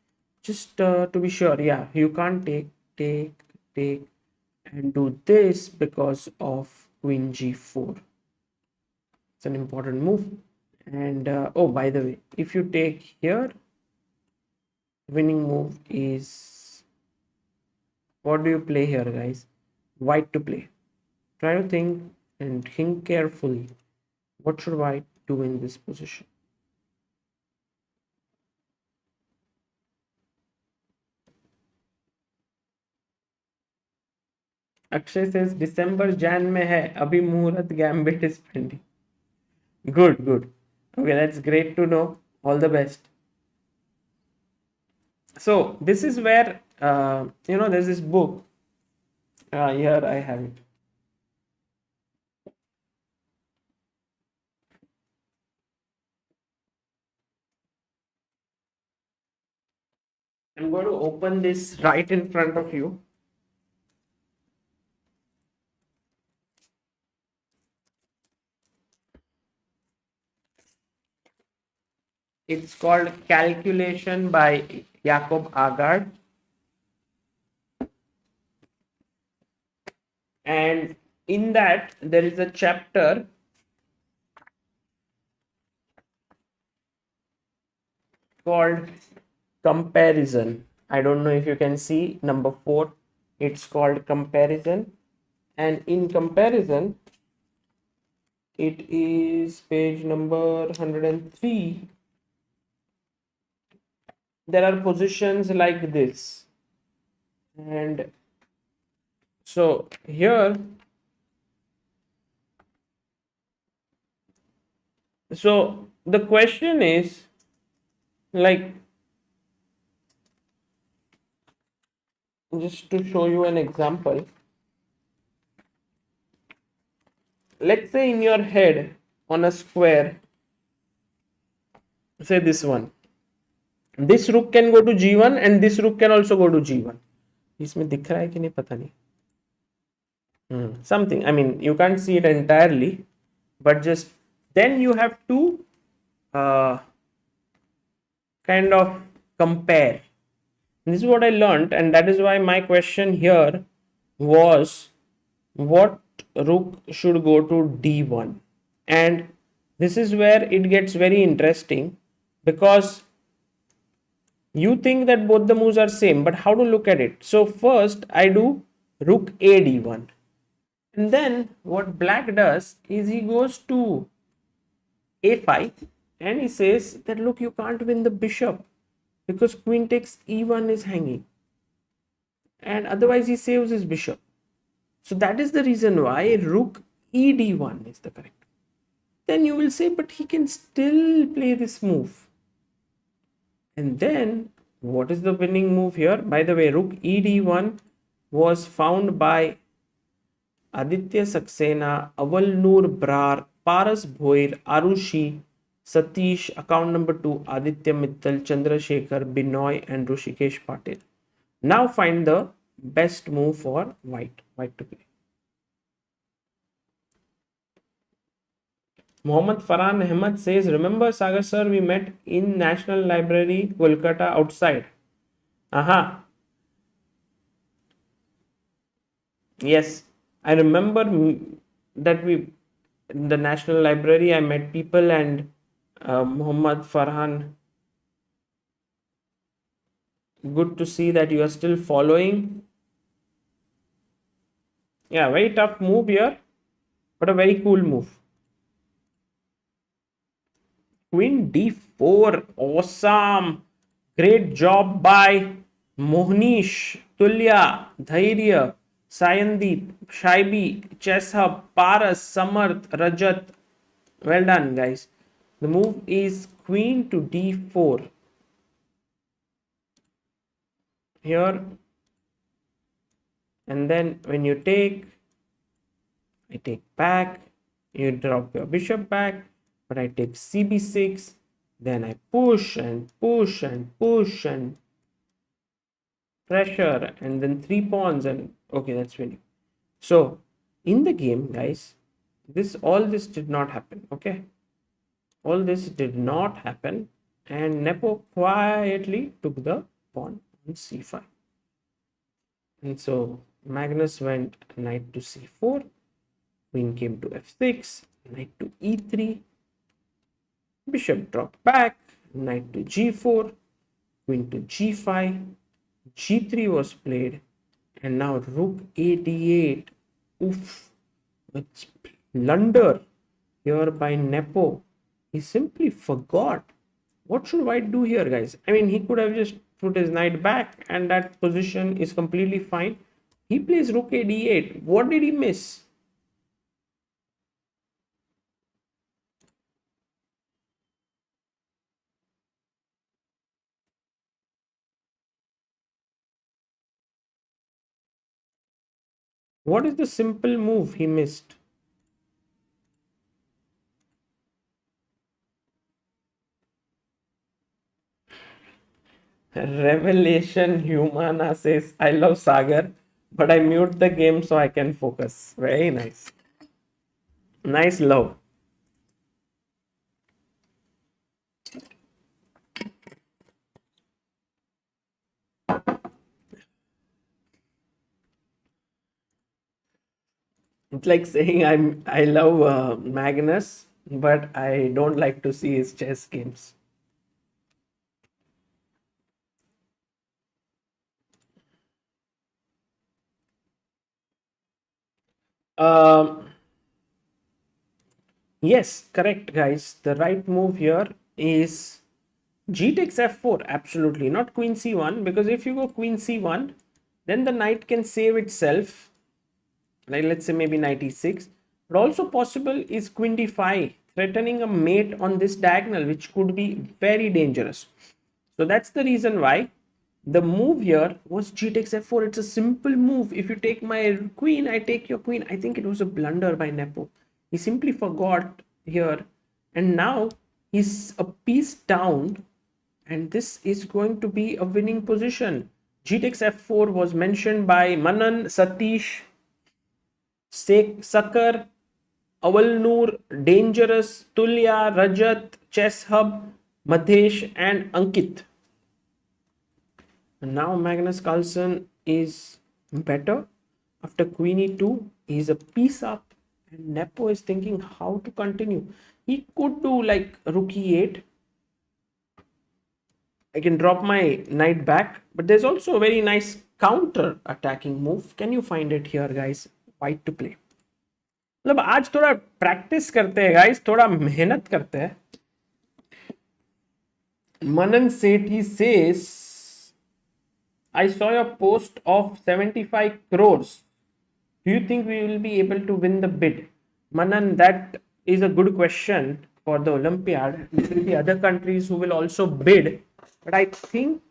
Speaker 1: just to be sure. Yeah, you can't take and do this because of queen g4. It's an important move. And oh, by the way, if you take here, winning move is, what do you play here, guys? White to play. Try to think and think carefully. What should white do in this position? Akshay says December Jan mein hai, abhi Muhurat Gambit is pending. Good. Okay, that's great to know. All the best. So this is where there's this book. Here I have it. I'm going to open this right in front of you. It's called Calculation by Jakob Agard. And in that, there is a chapter called Comparison. I don't know if you can see number 4. It's called Comparison. And in Comparison, it is page number 103. There are positions like this. And so here, so the question is, like, just to show you an example, let's say in your head on a square, say this one, this rook can go to g1 and this rook can also go to g1. इसमें दिख रहा है कि नहीं पता नहीं. Something, I mean, you can't see it entirely, but just then you have to kind of compare. This is what I learned, and that is why my question here was, what rook should go to d1? And this is where it gets very interesting, because you think that both the moves are same, but how to look at it? So first I do rook a d1, and then what black does is he goes to a5 and he says that, look, you can't win the bishop because queen takes e1 is hanging, and otherwise he saves his bishop. So that is the reason why rook e d1 is the correct. Then you will say, but he can still play this move. And then what is the winning move here? By the way, rook e d1 was found by Aditya Saxena, Avalnoor Brar, Paras Bhoir, Arushi, Satish, account number 2, Aditya Mittal, Chandrasekhar, Binoy, and Rushikesh Patil. Now find the best move for white to play. Mohammad Farhan Ahmed says, remember Sagar sir, we met in National Library, Kolkata outside. Aha. Yes, I remember that we in the National Library I met people, and Mohammad Farhan, good to see that you are still following. Yeah, very tough move here, but a very cool move. Queen d4, awesome. Great job by Mohnish, Tulya, Dhairya, Sayandeep, Shaibi, Chess Hub, Paras, Samarth, Rajat. Well done, guys. The move is queen to d4. Here, and then when you take, I take back, you drop your bishop back, but I take cb6, then I push and push and push and pressure, and then 3 pawns, and okay, that's winning. So in the game, guys, all this did not happen. Okay, all this did not happen, and Nepo quietly took the pawn on c5, and so Magnus went knight to c4, queen came to f6, knight to e3, bishop dropped back, knight to g4, queen to g5, g3 was played, and now rook a d8. Oof, it's blunder here by Nepo. He simply forgot. What should White do here, guys? I mean, he could have just put his knight back, and that position is completely fine. He plays rook a d8. What did he miss? What is the simple move he missed? Revelation Humana says, I love Sagar, but I mute the game so I can focus. Very nice. Nice love. It's like saying I love Magnus, but I don't like to see his chess games. Yes, correct, guys. The right move here is g takes f4. Absolutely not queen c1, because if you go queen c1, then the knight can save itself. Like, let's say maybe knight e6. But also possible is queen d5, threatening a mate on this diagonal, which could be very dangerous. So that's the reason why the move here was g takes f4. It's a simple move. If you take my queen, I take your queen. I think it was a blunder by Nepo. He simply forgot here, and now he's a piece down, and this is going to be a winning position. G takes f4 was mentioned by Manan, Satish, Sagar, Avalnoor, Dangerous, Tulya, Rajat, Chess Hub, Madhesh, and Ankit. And now Magnus Carlsen is better. After queen e2, he's a piece up, and Nepo is thinking how to continue. He could do like rook e8. I can drop my knight back, but there's also a very nice counter attacking move. Can you find it here, guys? White to play. मतलब आज थोड़ा practice करते हैं guys, थोड़ा मेहनत करते हैं. Manan Sethi says, I saw your post of 75 crores. Do you think we will be able to win the bid? Manan, that is a good question for the Olympiad. There will be other countries who will also bid. But I think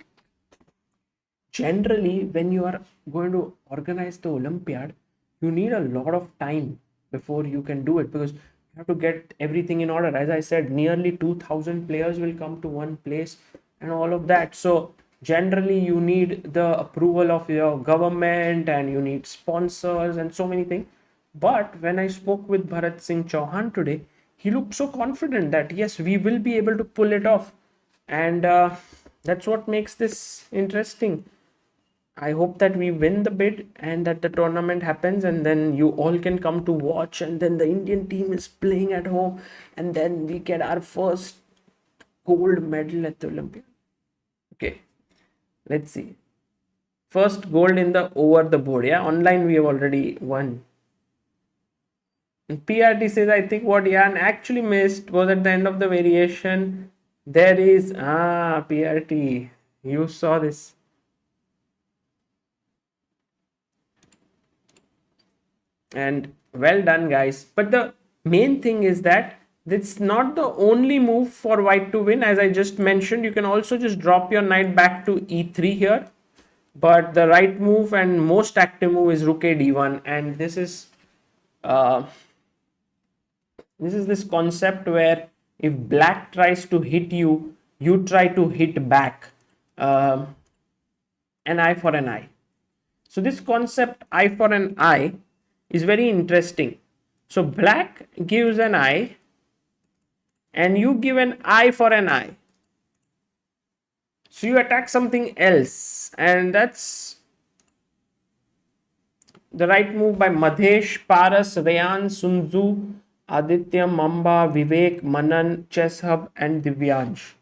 Speaker 1: generally when you are going to organize the Olympiad, you need a lot of time before you can do it, because you have to get everything in order. As I said, nearly 2,000 players will come to one place and all of that. So generally you need the approval of your government, and you need sponsors and so many things. But when I spoke with Bharat Singh Chauhan today, he looked so confident that yes, we will be able to pull it off. And that's what makes this interesting. I hope that we win the bid and that the tournament happens, and then you all can come to watch, and then the Indian team is playing at home, and then we get our first gold medal at the Olympiad. Okay, let's see. First gold in the over the board. Yeah, online we have already won. And PRT says, I think what Jan actually missed was at the end of the variation. There is PRT. You saw this. And well done, guys. But the main thing is that it's not the only move for white to win. As I just mentioned, you can also just drop your knight back to e3 here. But the right move and most active move is rook a d1. And this is this concept where if black tries to hit you, you try to hit back. An eye for an eye. So this concept eye for an eye is very interesting. So black gives an eye and you give an eye for an eye. So you attack something else, and that's the right move by Madhesh, Paras, Rayan, Sunzu, Aditya, Mamba, Vivek, Manan, Chess Hub and Divyansh.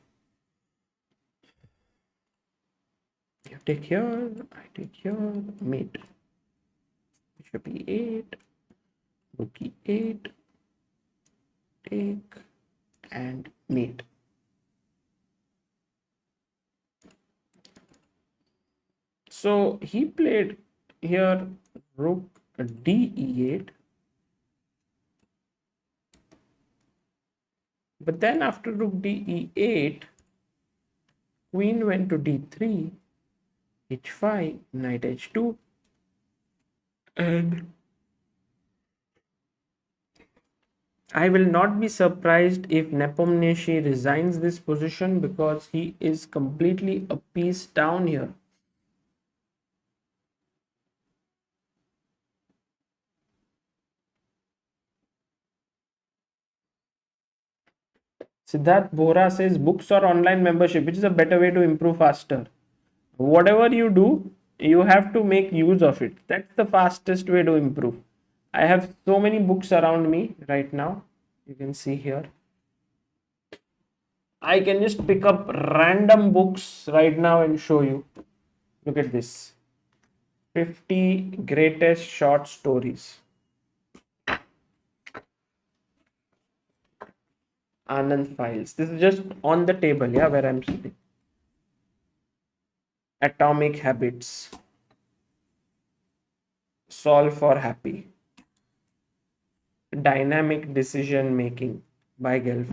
Speaker 1: You take here, I take here, mate. Bishop e8, rook e8, take and mate. So he played here rook d e8, but then after rook d e8, queen went to d3, h5, knight h2, and I will not be surprised if Nepomniachtchi resigns this position because he is completely a piece down here. Siddharth Bora says books or online membership, which is a better way to improve faster. Whatever you do, you have to make use of it. That's the fastest way to improve. I have so many books around me right now. You can see here. I can just pick up random books right now and show you. Look at this. 50 greatest short stories. Anand files. This is just on the table, yeah, where I'm sitting. Atomic Habits. Solve for Happy. Dynamic Decision Making by Gelf.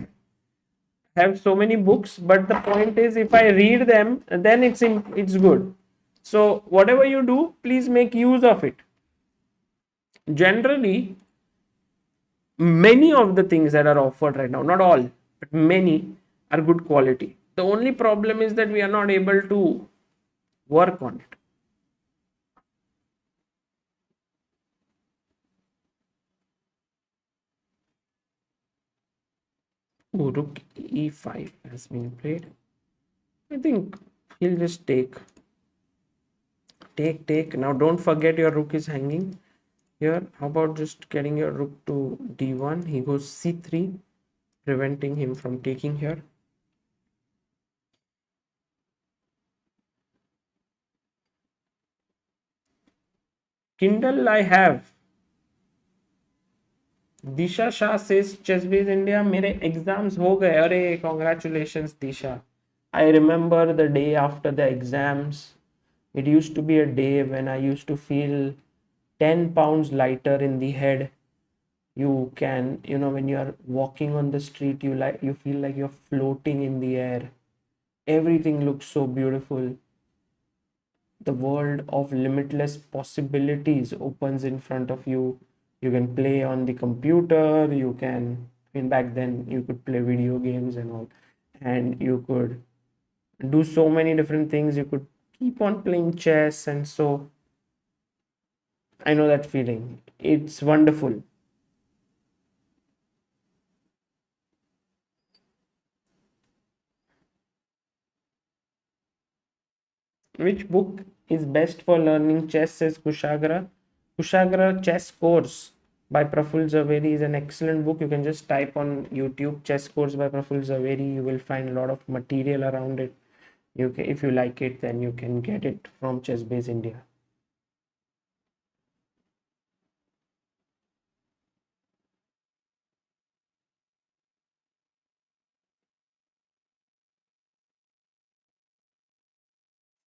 Speaker 1: I have so many books, but the point is if I read them, then it's good. So whatever you do, please make use of it. Generally, many of the things that are offered right now, not all, but many are good quality. The only problem is that we are not able to work on it. Oh, rook e5 has been played. I think he'll just take. Take. Now don't forget your rook is hanging here. How about just getting your rook to d1? He goes c3, preventing him from taking here. Kindle I have. Disha Shah says ChessBase India, मेरे exams हो गए. अरे congratulations Disha. I remember the day after the exams. It used to be a day when I used to feel 10 pounds lighter in the head. You can, when you are walking on the street, you feel like you're floating in the air. Everything looks so beautiful. The world of limitless possibilities opens in front of you. You can play on the computer, back then you could play video games and all, and you could do so many different things. You could keep on playing chess, and so I know that feeling. It's wonderful. Which book is best for learning chess, says Kushagra. Kushagra Chess Course by Praful Zaveri is an excellent book. You can just type on YouTube Chess Course by Praful Zaveri. You will find a lot of material around it. If you like it, then you can get it from ChessBase India.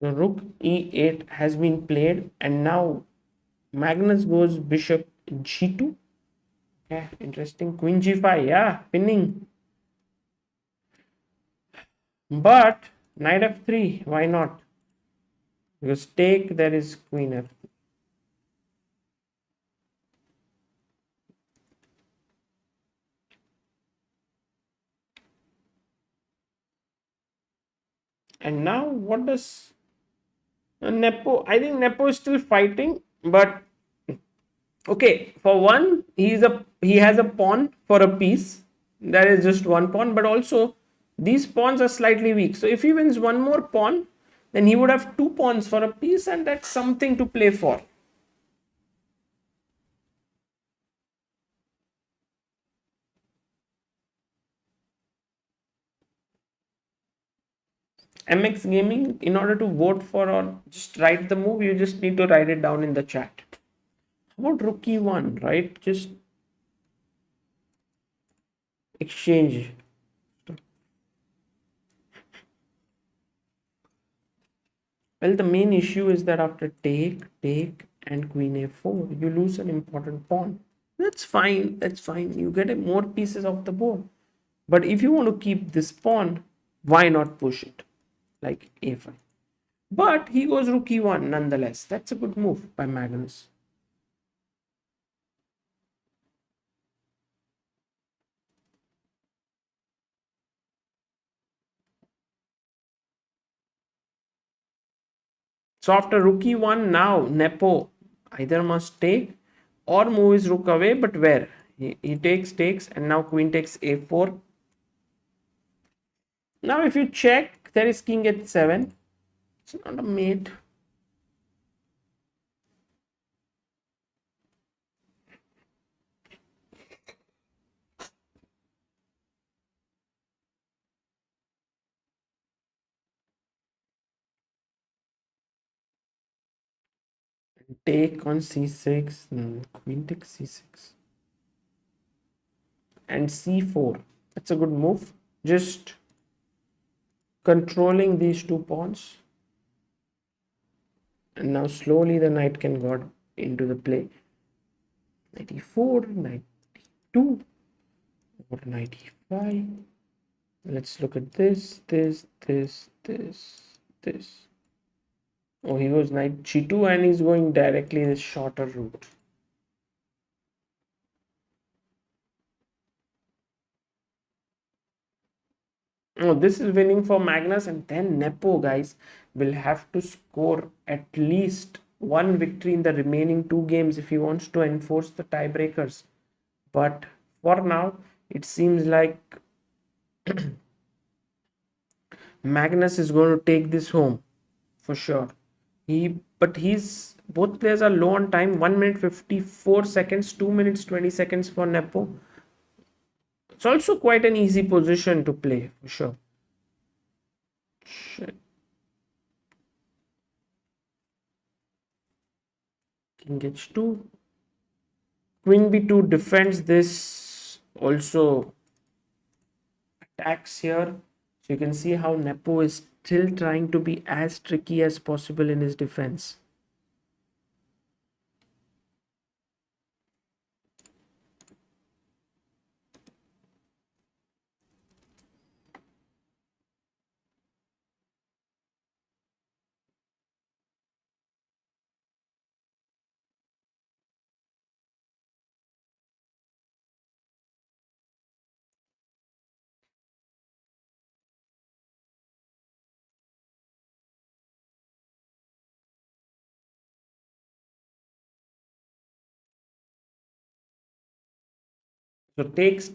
Speaker 1: So rook e8 has been played, and now Magnus goes bishop g2. Yeah, interesting. Queen g5. Yeah, pinning. But knight f3. Why not? Because take, there is queen f. And now what does Nepo? I think Nepo is still fighting, but okay. For one, he has a pawn for a piece. That is just one pawn, but also these pawns are slightly weak. So if he wins one more pawn, then he would have two pawns for a piece, and that's something to play for. MX Gaming, in order to vote for or just write the move, you just need to write it down in the chat. How about rook e1, right? Just exchange. Well, the main issue is that after take, and queen a4, you lose an important pawn. That's fine. That's fine. You get more pieces off the board. But if you want to keep this pawn, why not push it? Like a5. But he goes rook e1 nonetheless. That's a good move by Magnus. So after rook e1, now Nepo either must take or move his rook away. But where? He takes, and now queen takes a4. Now if you check, there is king h7. It's not a mate. Take on c6. Queen takes c6. And c4. That's a good move. Just controlling these two pawns. And now slowly the knight can go into the play. Knight e4, knight e2, or knight e5. Let's look at this. Oh, he goes knight g2 and he's going directly the shorter route. Oh, this is winning for Magnus, and then Nepo, guys, will have to score at least one victory in the remaining two games if he wants to enforce the tiebreakers. But for now, it seems like Magnus is going to take this home for sure. But both players are low on time. 1 minute 54 seconds, 2 minutes 20 seconds for Nepo. It's also quite an easy position to play for sure. Shit. King h2. Queen b2 defends this, also attacks here. So you can see how Nepo is still trying to be as tricky as possible in his defense. So takes.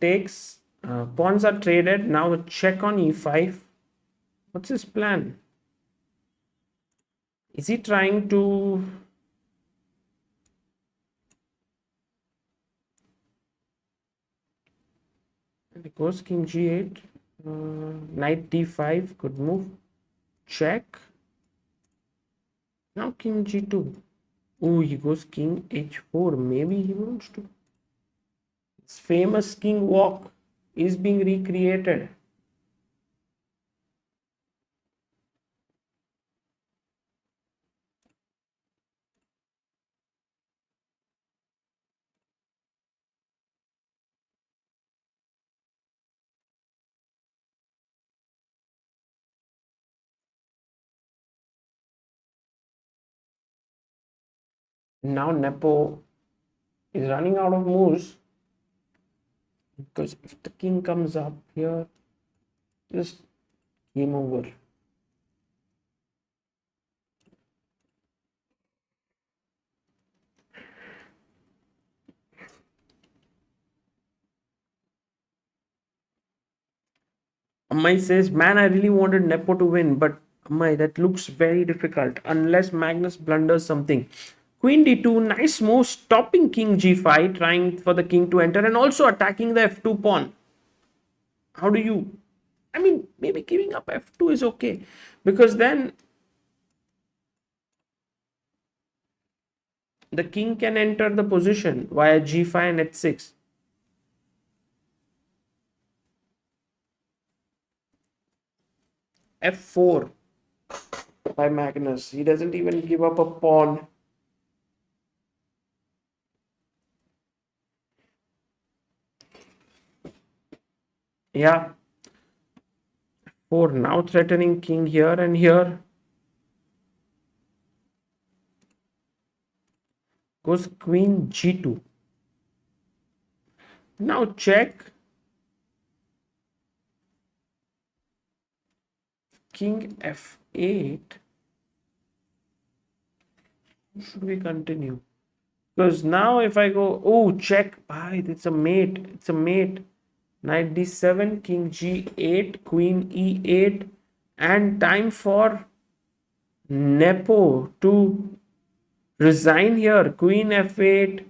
Speaker 1: Pawns are traded. Now a check on e5. What's his plan? Is he trying to... And it goes king g8, knight d5, good move, check. Now king g2. Oh, he goes king h4. Maybe he wants to... His famous king walk is being recreated. Now Nepo is running out of moves, because if the king comes up here, just game over. Amai says, man, I really wanted Nepo to win, but Amai, that looks very difficult unless Magnus blunders something. Queen d2, nice move, stopping king g5, trying for the king to enter and also attacking the f2 pawn. How do you... I mean, maybe giving up f2 is okay, because then the king can enter the position via g5 and h6. f4 by Magnus. He doesn't even give up a pawn. Yeah. 4 now threatening king here and here. Goes queen g2. Now check. King f8. Should we continue? Because now if I go, oh, check, it's a mate. It's a mate. Knight d7, king g8, queen e8, and time for Nepo to resign here. Queen f8,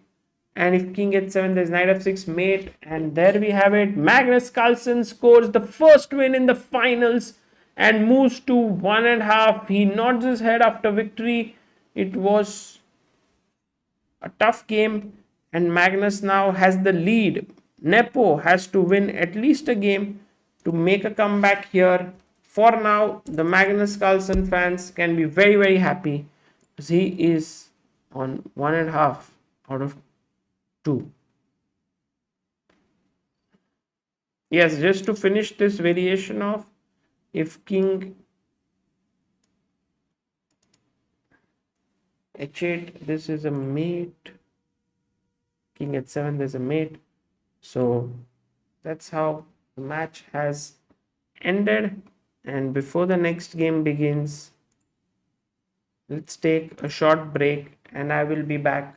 Speaker 1: and if king h7, there's knight f6, mate, and there we have it. Magnus Carlsen scores the first win in the finals and moves to 1.5. He nods his head after victory. It was a tough game, and Magnus now has the lead. Nepo has to win at least a game to make a comeback here. For now, the Magnus Carlsen fans can be very, very happy, because he is on 1.5 out of 2. Yes, just to finish this variation of, if king h8, this is a mate, king h7, there's a mate. So that's how the match has ended. And before the next game begins, let's take a short break and I will be back.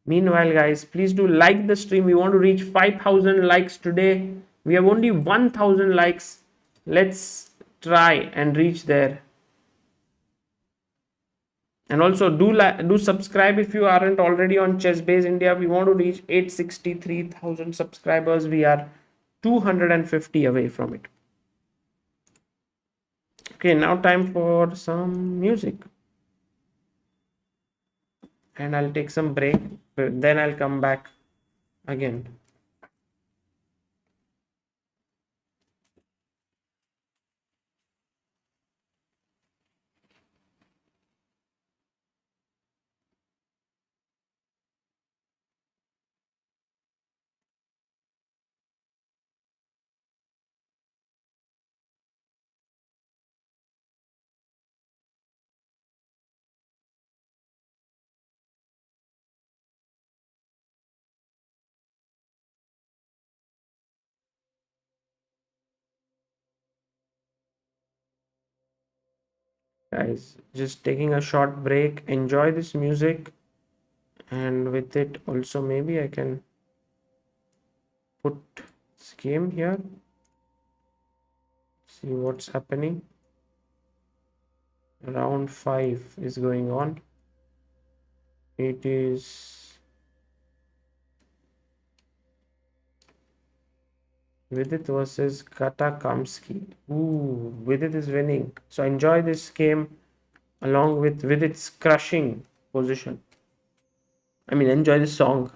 Speaker 1: Meanwhile, guys, please do like the stream. We want to reach 5,000 likes today. We have only 1,000 likes. Let's try and reach there. And also do subscribe if you aren't already on ChessBase India. We want to reach 863,000 subscribers. We are 250 away from it. Okay, now time for some music. And I'll take some break. Then I'll come back again. Guys, just taking a short break. Enjoy this music, and with it also maybe I can put this game here, see what's happening. Round 5 is going on. It is Vidit versus Katakamsky. Ooh, Vidit is winning. So enjoy this game along with Vidit's crushing position. I mean, enjoy this song.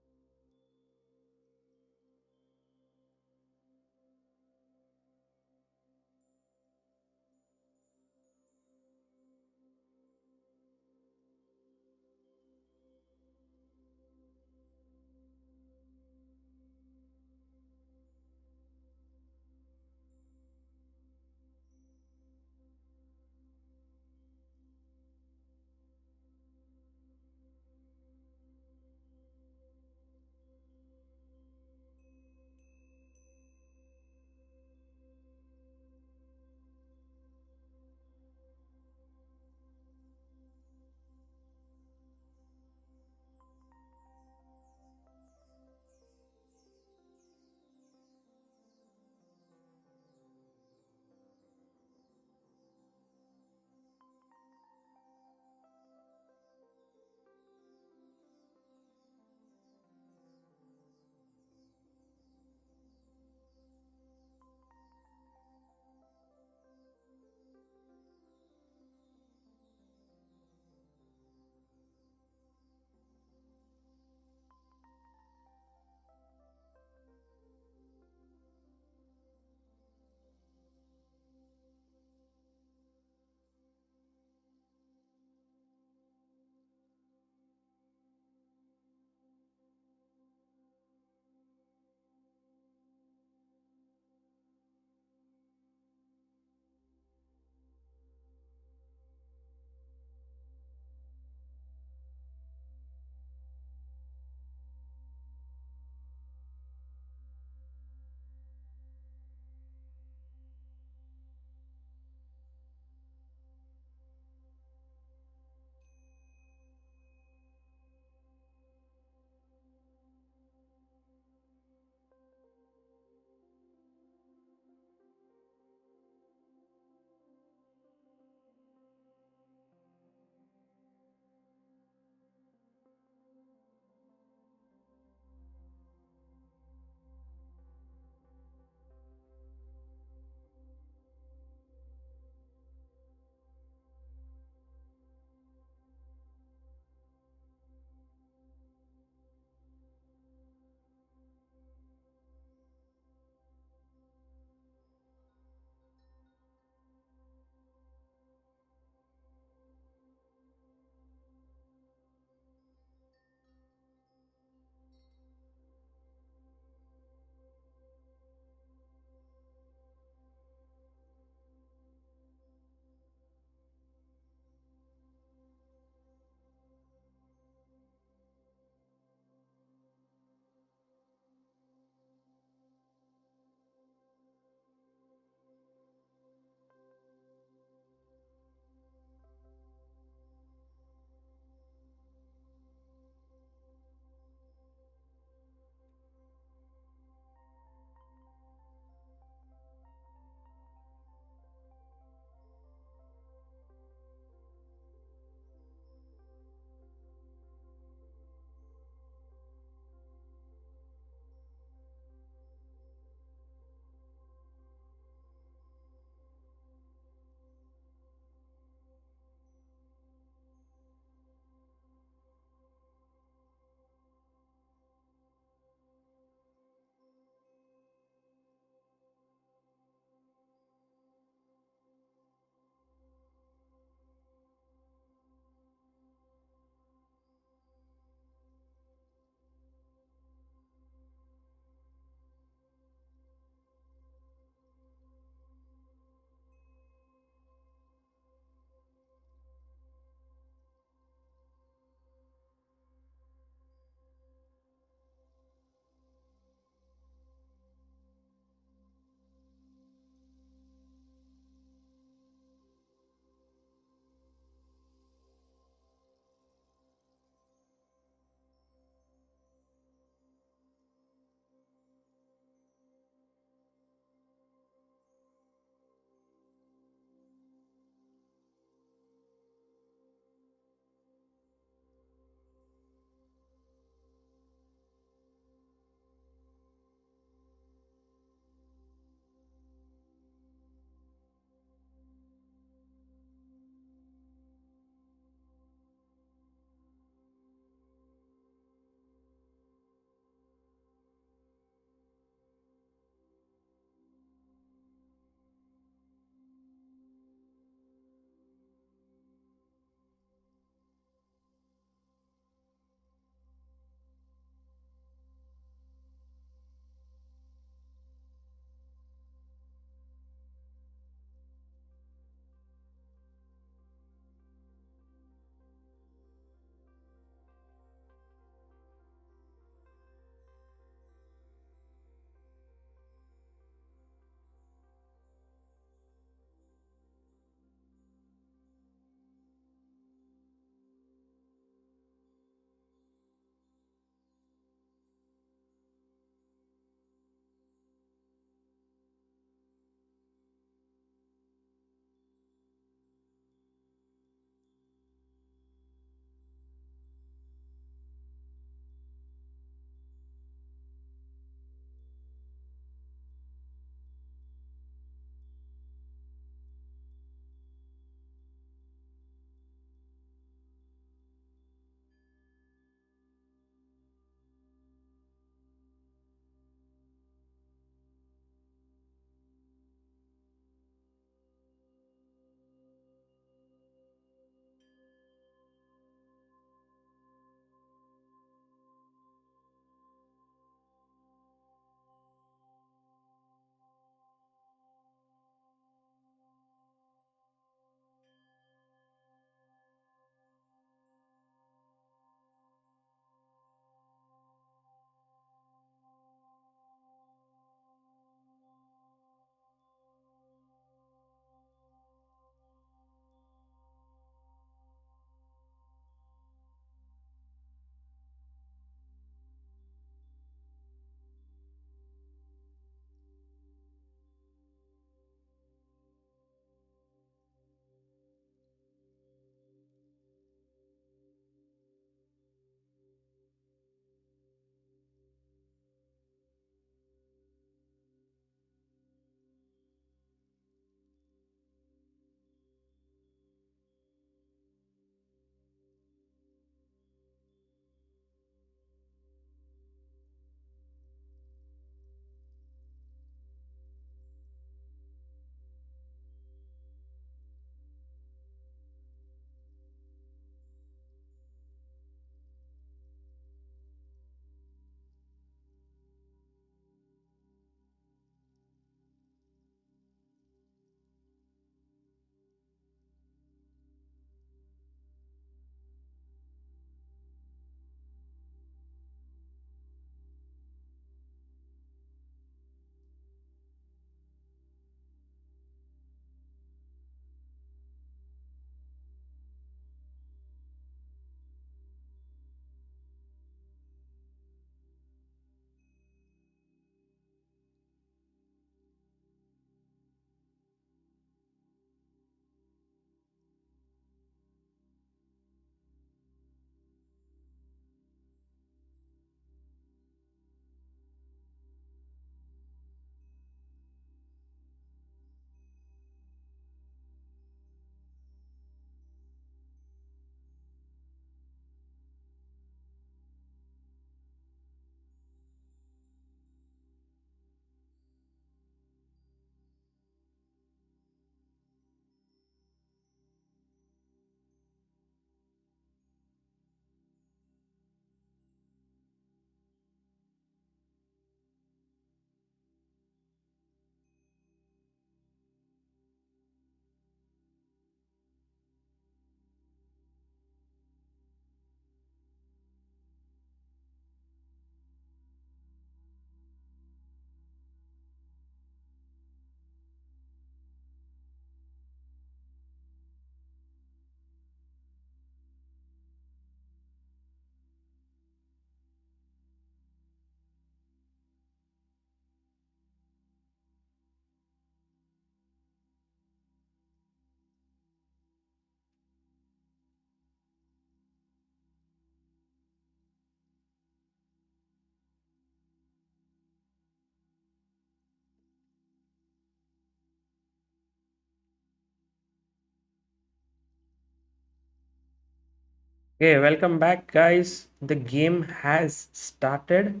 Speaker 1: Okay, welcome back, guys. The game has started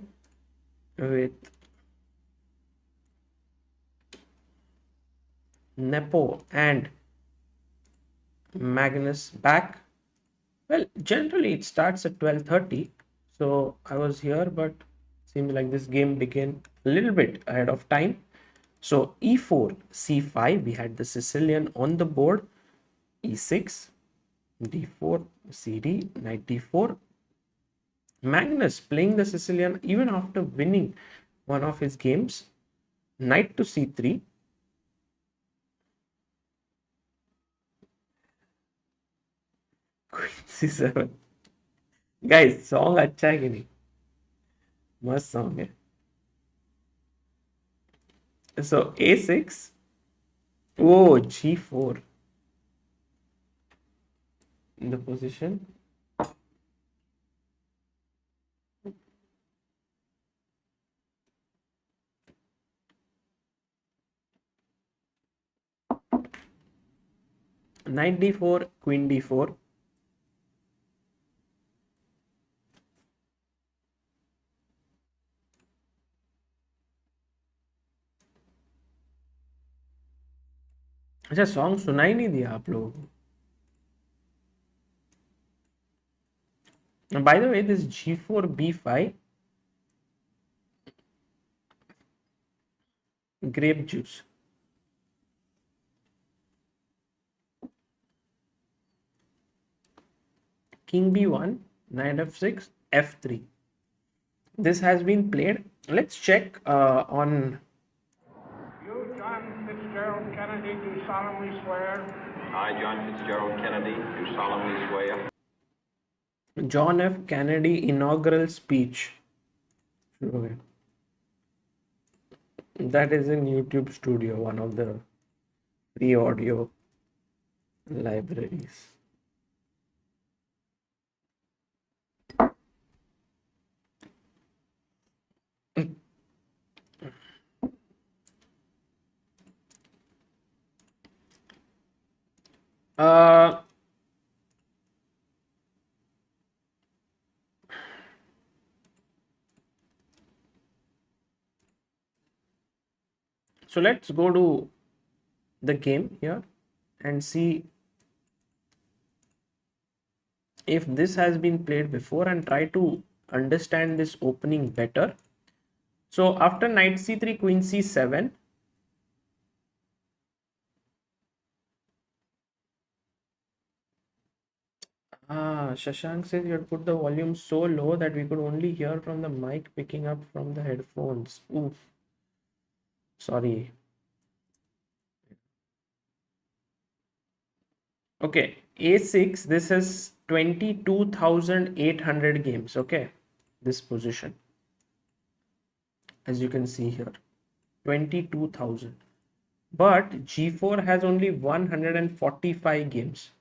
Speaker 1: with Nepo and Magnus back. Well, generally it starts at 12:30, so I was here, but seems like this game began a little bit ahead of time. So e4, c5, we had the Sicilian on the board. e6, d4, cd, knight d4. Magnus playing the Sicilian even after winning one of his games. Knight to c3. Queen c7. Guys, song अच्छा है कि नहीं? मस्त song है. So a6. Oh, g4 in the position. Knight d4, queen d4. अच्छा, song सुना ही नहीं दिया आप लोगों को. By the way, this g4 b5, grape juice. King b1, knight f6, f3. This has been played. Let's check on.
Speaker 2: You, John Fitzgerald Kennedy, do solemnly swear.
Speaker 3: I, John Fitzgerald Kennedy, do solemnly swear.
Speaker 1: John F. Kennedy inaugural speech. Okay. That is in YouTube Studio, one of the free audio libraries. Uh, so let's go to the game here and see if this has been played before and try to understand this opening better. So after knight c3, queen c7, Shashank says you had put the volume so low that we could only hear from the mic picking up from the headphones. Oof. Sorry. Okay, A6, this is 22,800 games. Okay, this position, as you can see here, 22,000. But G4 has only 145 games.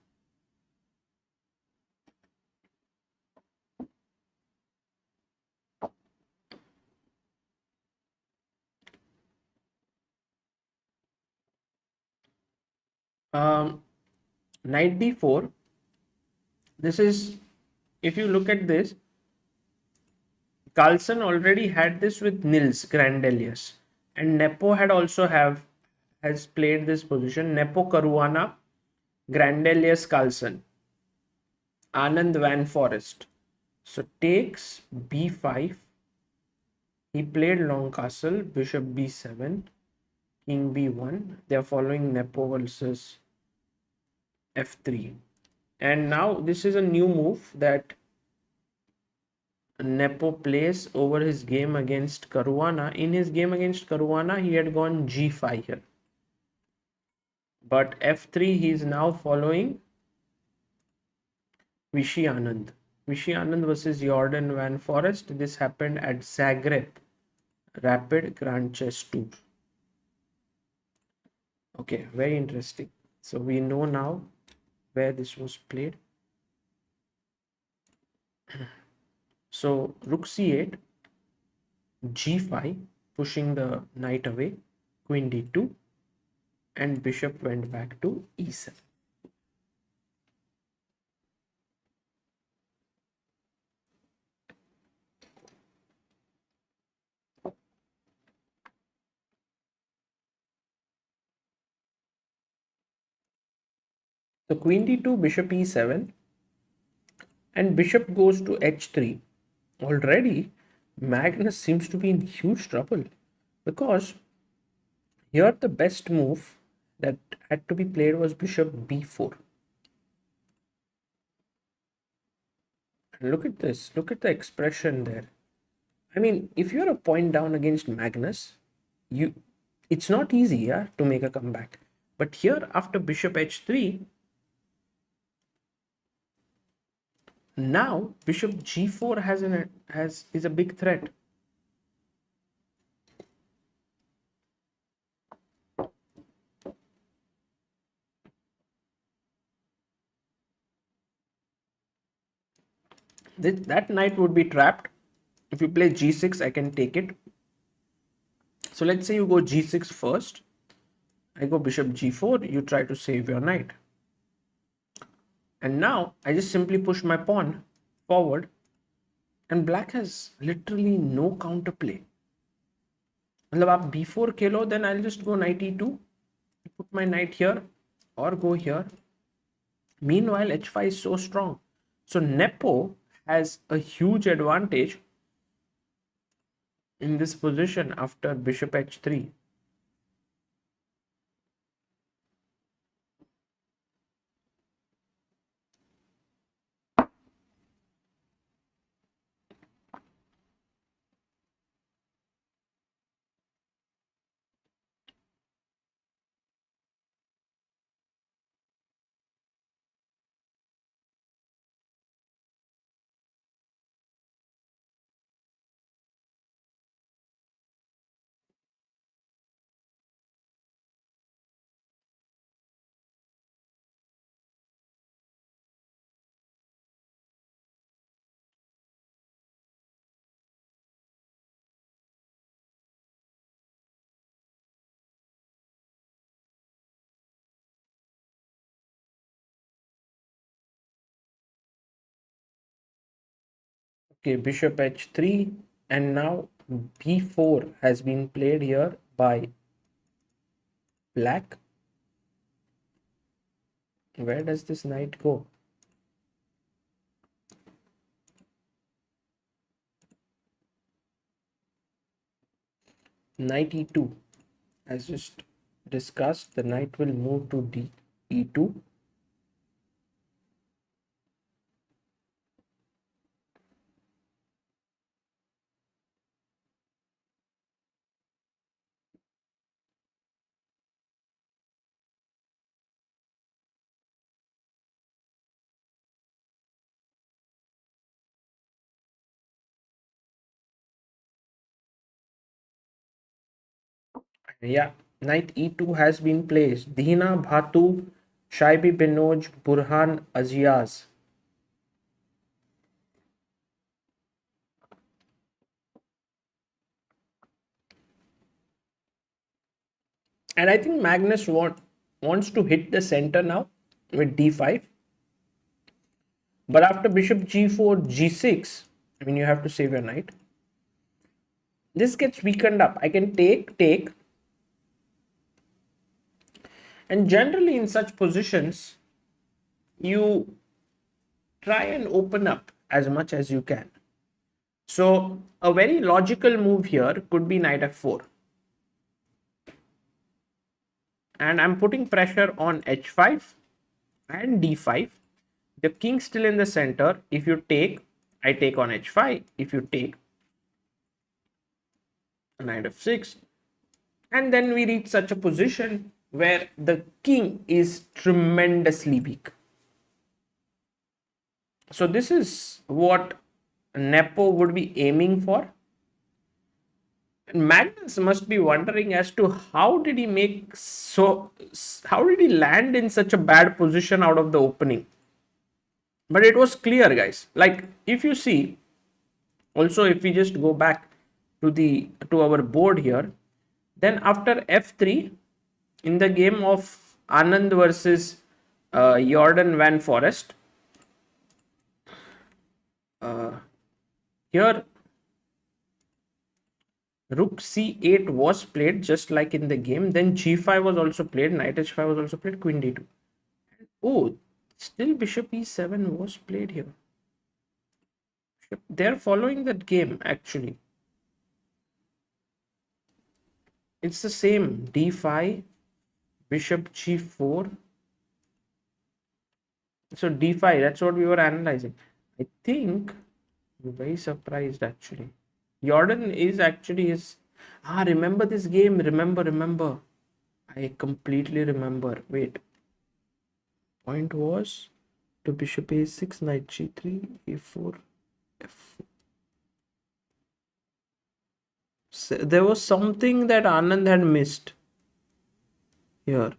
Speaker 1: Knight d4, this is, if you look at this, Carlsen already had this with Nils Grandelius, and Nepo had also has played this position. Nepo Caruana, Grandelius Carlsen, Anand Van Forest. So takes b5. He played long castle, bishop b7, king b1. They are following Nepo versus f3. And now this is a new move that Nepo plays over his game against Caruana. In his game against Caruana, he had gone g5 here. But f3, he is now following Vichy Anand. Vichy Anand versus Jordan Van Forest. This happened at Zagreb Rapid Grand Chess Tour. Okay, very interesting. So we know now where this was played. So rook c8, g5, pushing the knight away, queen d2, and bishop went back to e7. So queen d2, bishop e7, and bishop goes to h3. Already, Magnus seems to be in huge trouble because here the best move that had to be played was bishop b4. And look at this, look at the expression there. I mean, if you're a point down against Magnus, it's not easy, yeah, to make a comeback. But here, after bishop h3, now bishop g4 is a big threat. That knight would be trapped. If you play g6, I can take it. So let's say you go g6 first. I go bishop g4, you try to save your knight. And now I just simply push my pawn forward and black has literally no counterplay. मतलब आप b4 Khelo, then I'll just go knight e2, put my knight here or go here. Meanwhile, h5 is so strong. So Nepo has a huge advantage in this position after bishop h3. Okay, bishop h3, and now b4 has been played here by black. Where does this knight go? Knight e2. As just discussed, the knight will move to e2. Yeah, knight e2 has been placed. Dina Bhatu, Shaibi Binoj, Burhan Aziaz. And I think Magnus wants to hit the center now with d5. But after bishop g4, g6, I mean, you have to save your knight. This gets weakened up. I can take. And generally in such positions, you try and open up as much as you can. So a very logical move here could be knight f4. And I'm putting pressure on h5 and d5. The king still in the center. If you take, I take on h5. If you take, knight f6. And then we reach such a position where the king is tremendously weak. So this is what Nepo would be aiming for. And Magnus must be wondering as to how did he land in such a bad position out of the opening. But it was clear, guys. Like if you see, also if we just go back to our board here, then after f3 in the game of Anand versus Jordan Van Forest, here rook c8 was played just like in the game. Then g5 was also played, knight h5 was also played, queen d2. Oh, still bishop e7 was played here. They're following that game actually. It's the same d5, bishop g4. So d5, that's what we were analyzing. I think I'm very surprised actually. Jordan is actually his. Remember this game? Remember. I completely remember. Wait. Point was to bishop a6, knight g3, a4, f4. So there was something that Anand had missed here.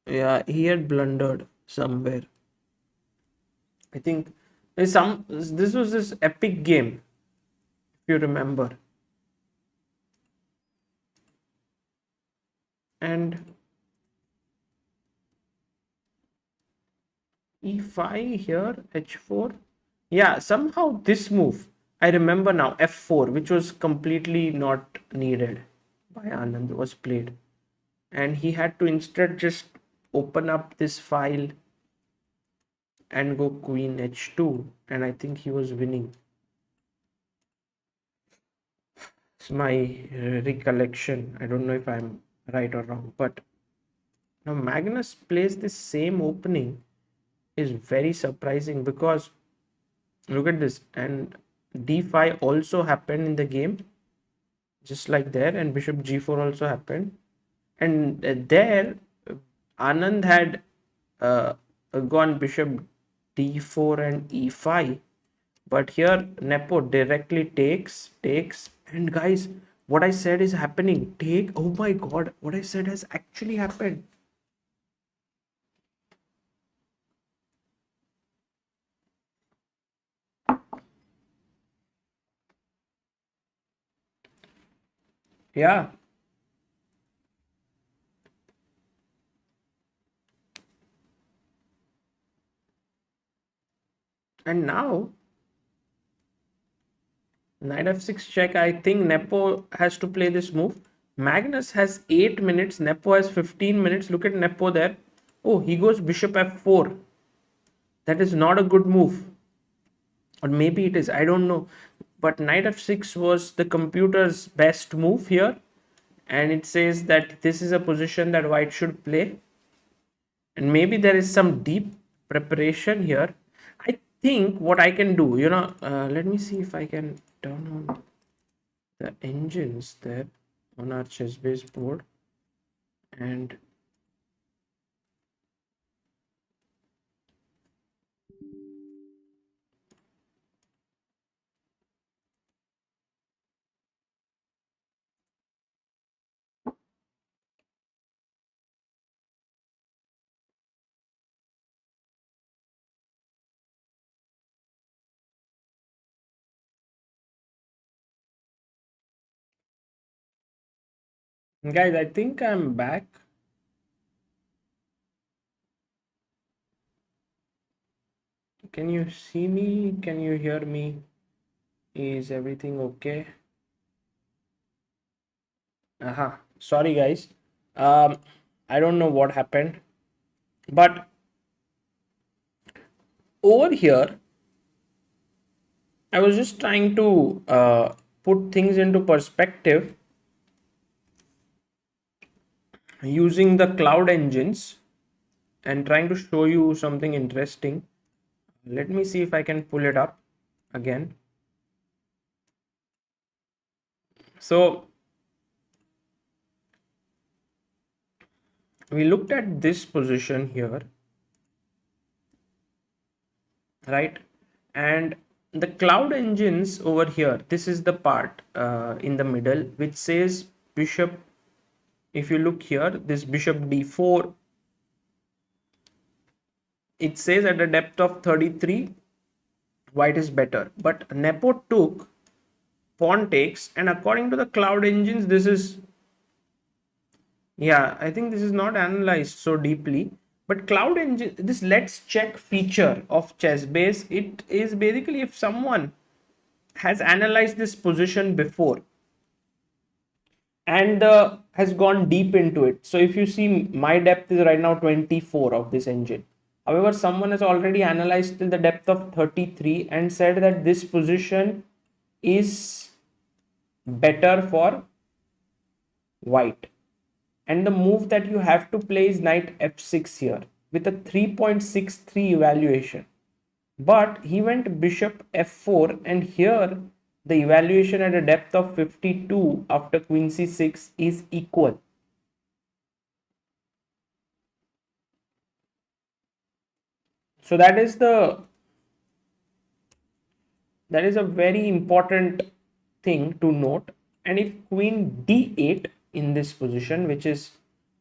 Speaker 1: Yeah, he had blundered somewhere. I think this was this epic game, if you remember. And e5 here, h4. Yeah, somehow this move, I remember now, f4, which was completely not needed by Anand, was played. And he had to instead just open up this file and go queen h2. And I think he was winning. It's my recollection. I don't know if I'm right or wrong. But now Magnus plays this same opening is very surprising because look at this, and d5 also happened in the game just like there, and bishop g4 also happened, and there Anand had gone bishop d4 and e5, but here Nepo directly takes, and guys, what I said is happening. Oh my god, what I said has actually happened. Yeah. And now knight f6 check. I think Nepo has to play this move. Magnus has 8 minutes. Nepo has 15 minutes. Look at Nepo there. Oh, he goes bishop f4. That is not a good move. Or maybe it is. I don't know. But knight f6 was the computer's best move here. And it says that this is a position that white should play. And maybe there is some deep preparation here. I think what I can do, let me see if I can turn on the engines there on our ChessBase board, and guys, I think I'm back. Can you see me? Can you hear me? Is everything okay? Sorry guys. I don't know what happened, but over here I was just trying to put things into perspective using the cloud engines and trying to show you something interesting. Let me see if I can pull it up again. So we looked at this position here, right? And the cloud engines over here, this is the part in the middle which says bishop. If you look here, this bishop d4, it says at a depth of 33 white is better, but Nepo took pawn takes, and according to the cloud engines, this is, yeah, I think this is not analyzed so deeply, but cloud engine, this let's check feature of ChessBase, it is basically if someone has analyzed this position before, and has gone deep into it. So if you see, my depth is right now 24 of this engine. However, someone has already analyzed till the depth of 33 and said that this position is better for white. And the move that you have to play is knight f6 here with a 3.63 evaluation. But he went bishop f4, and here the evaluation at a depth of 52 after queen c6 is equal. So that is a very important thing to note. And if queen d8 in this position, which is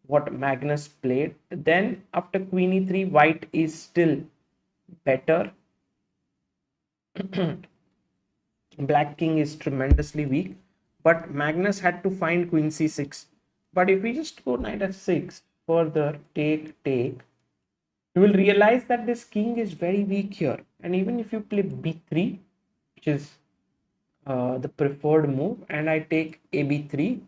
Speaker 1: what Magnus played, then after queen e3 white is still better. Black king is tremendously weak, but Magnus had to find queen c6. But if we just go knight f6 further, take, you will realize that this king is very weak here. And even if you play b3, which is the preferred move, and I take ab3,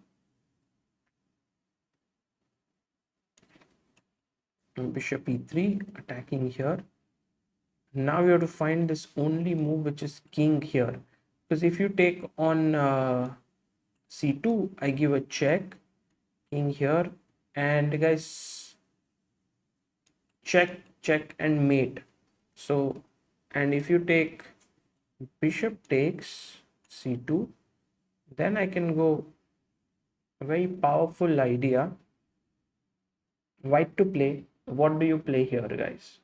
Speaker 1: bishop e3, attacking here. Now you have to find this only move, which is king here, because if you take on c2, I give a check, king here, and guys, check, and mate. So, and if you take bishop takes c2, then I can go a very powerful idea. White to play. What do you play here, guys?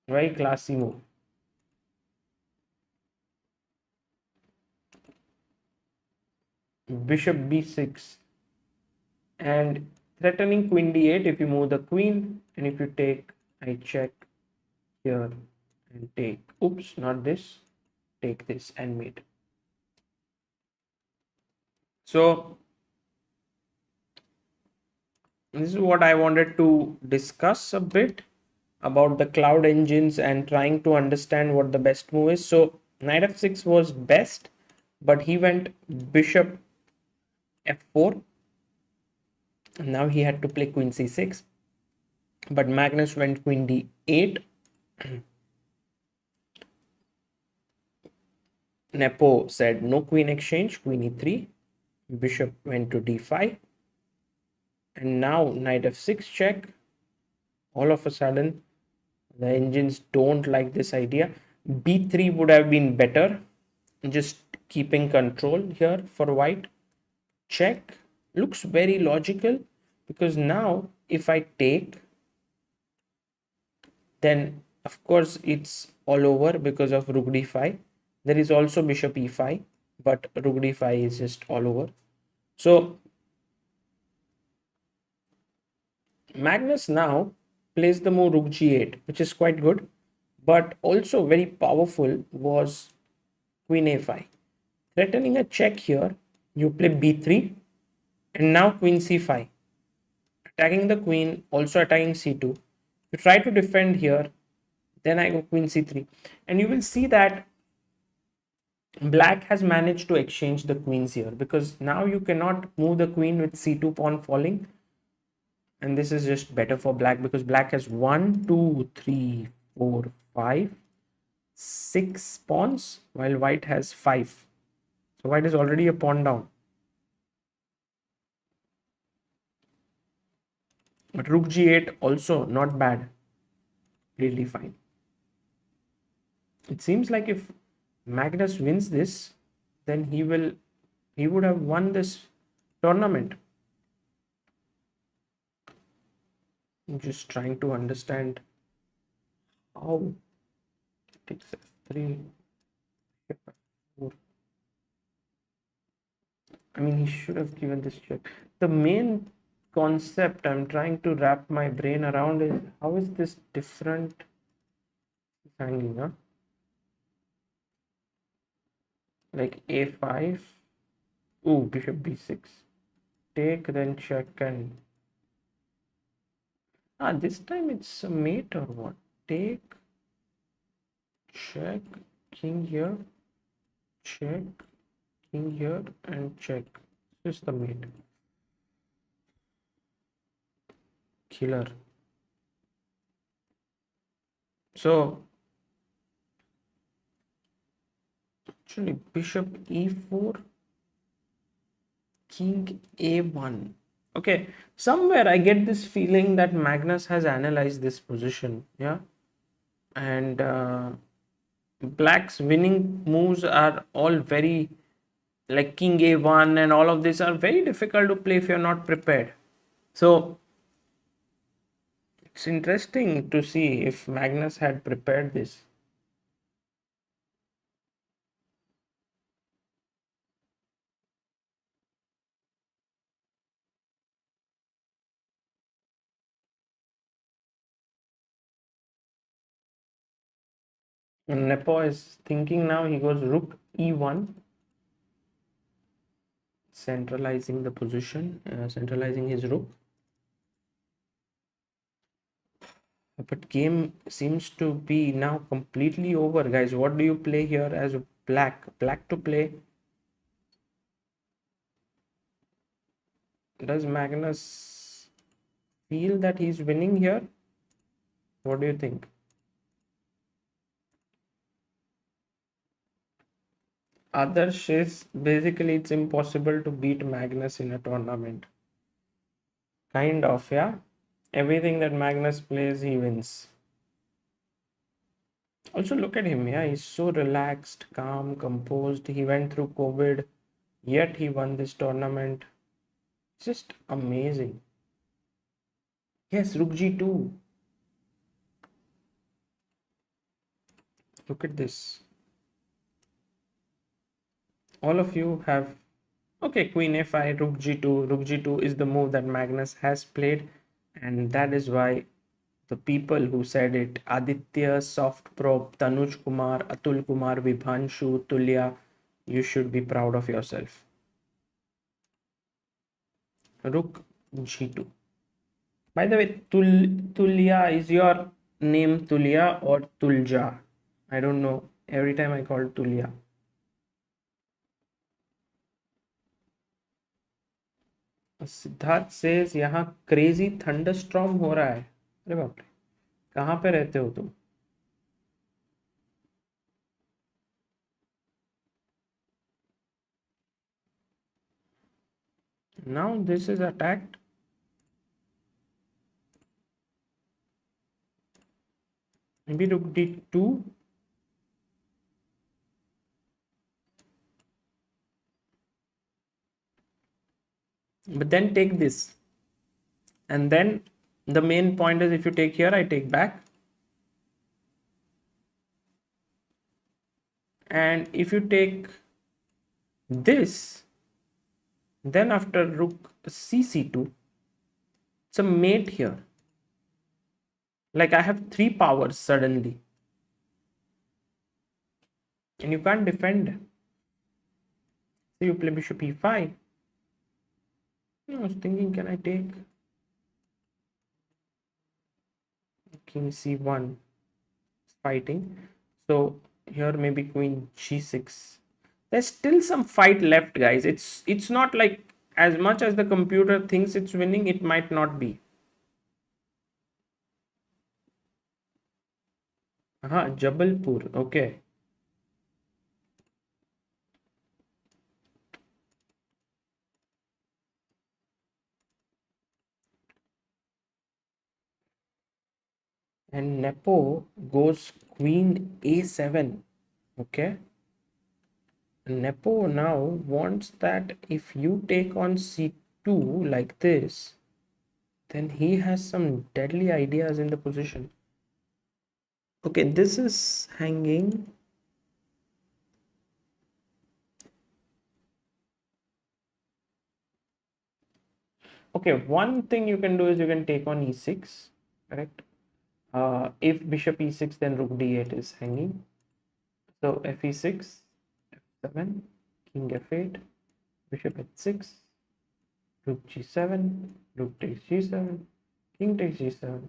Speaker 1: Very classy move. Bishop b6 and threatening queen d8 if you move the queen, and if you take, I check here and take. Oops, not this. Take this and mate. So this is what I wanted to discuss a bit about the cloud engines and trying to understand what the best move is. So knight f6 was best, but he went bishop f4. Now he had to play queen c6, but Magnus went queen d8. Nepo said no queen exchange, queen e3. Bishop went to d5, and now knight f6 check. All of a sudden the engines don't like this idea. b3 would have been better, just keeping control here for white. Check looks very logical, because now if I take, then of course it's all over because of rook d5. There is also bishop e5, but rook d5 is just all over. So Magnus now plays the move rook g8, which is quite good, but also very powerful was queen a5. Threatening a check here, you play b3, and now queen c5. Attacking the queen, also attacking c2. You try to defend here, then I go queen c3. And you will see that black has managed to exchange the queens here, because now you cannot move the queen with c2 pawn falling. And this is just better for black, because black has 1, 2, 3, 4, 5, 6 pawns, while white has 5. So white is already a pawn down. But rook g8 also not bad. Really fine. It seems like if Magnus wins this, then he would have won this tournament. I'm just trying to understand how takes f3, f4. I mean, he should have given this check. The main concept I'm trying to wrap my brain around is, how is this different hanging, huh? Like a5, ooh, bishop b6, take, then check, and this time it's a mate or what? Take, check, king here, check, king here and check. This is the mate. Killer. So actually bishop e4, king a1. Okay, somewhere I get this feeling that Magnus has analyzed this position, yeah, and black's winning moves are all very, like king a1 and all of these are very difficult to play if you're not prepared. So it's interesting to see if Magnus had prepared this. And Nepo is thinking now, he goes rook e1, centralizing the position, centralizing his rook. But game seems to be now completely over, guys. What do you play here as black? Black to play. Does Magnus feel that he's winning here? What do you think? Others is basically it's impossible to beat Magnus in a tournament. Kind of, yeah. Everything that Magnus plays, he wins. Also, look at him, yeah. He's so relaxed, calm, composed. He went through COVID, yet he won this tournament. Just amazing. Yes, rook g2. Look at this. All of you have, okay, queen a5, rook g2. Rook g2 is the move that Magnus has played, and that is why the people who said it, Aditya, Soft Probe, Tanuj Kumar, Atul Kumar, Vibhanshu, Tulya, you should be proud of yourself. Rook g2. By the way, Tulya, is your name Tulya or Tulja? I don't know. Every time I call Tulya. Siddharth says यहाँ crazy thunderstorm हो रहा है. अरे बाप रे, कहाँ पे रहते हो तुम? Now this is attacked. Maybe rook d2. But then take this. And then the main point is if you take here, I take back. And if you take this, then after rook cc2, it's a mate here. Like I have 3 powers suddenly. And you can't defend. So you play bishop e5. I was thinking, can I take king c1? Fighting. So here maybe queen g6. There's still some fight left, guys. It's not like as much as the computer thinks it's winning, it might not be. Jabalpur. Okay. And Nepo goes queen a7. Okay. Nepo now wants that if you take on c2 like this, then he has some deadly ideas in the position. Okay, this is hanging. Okay, one thing you can do is you can take on e6, correct? If bishop e6, then rook d8 is hanging. So f e6, f7, king f8, bishop h6, rook g7, rook takes g7, king takes g7,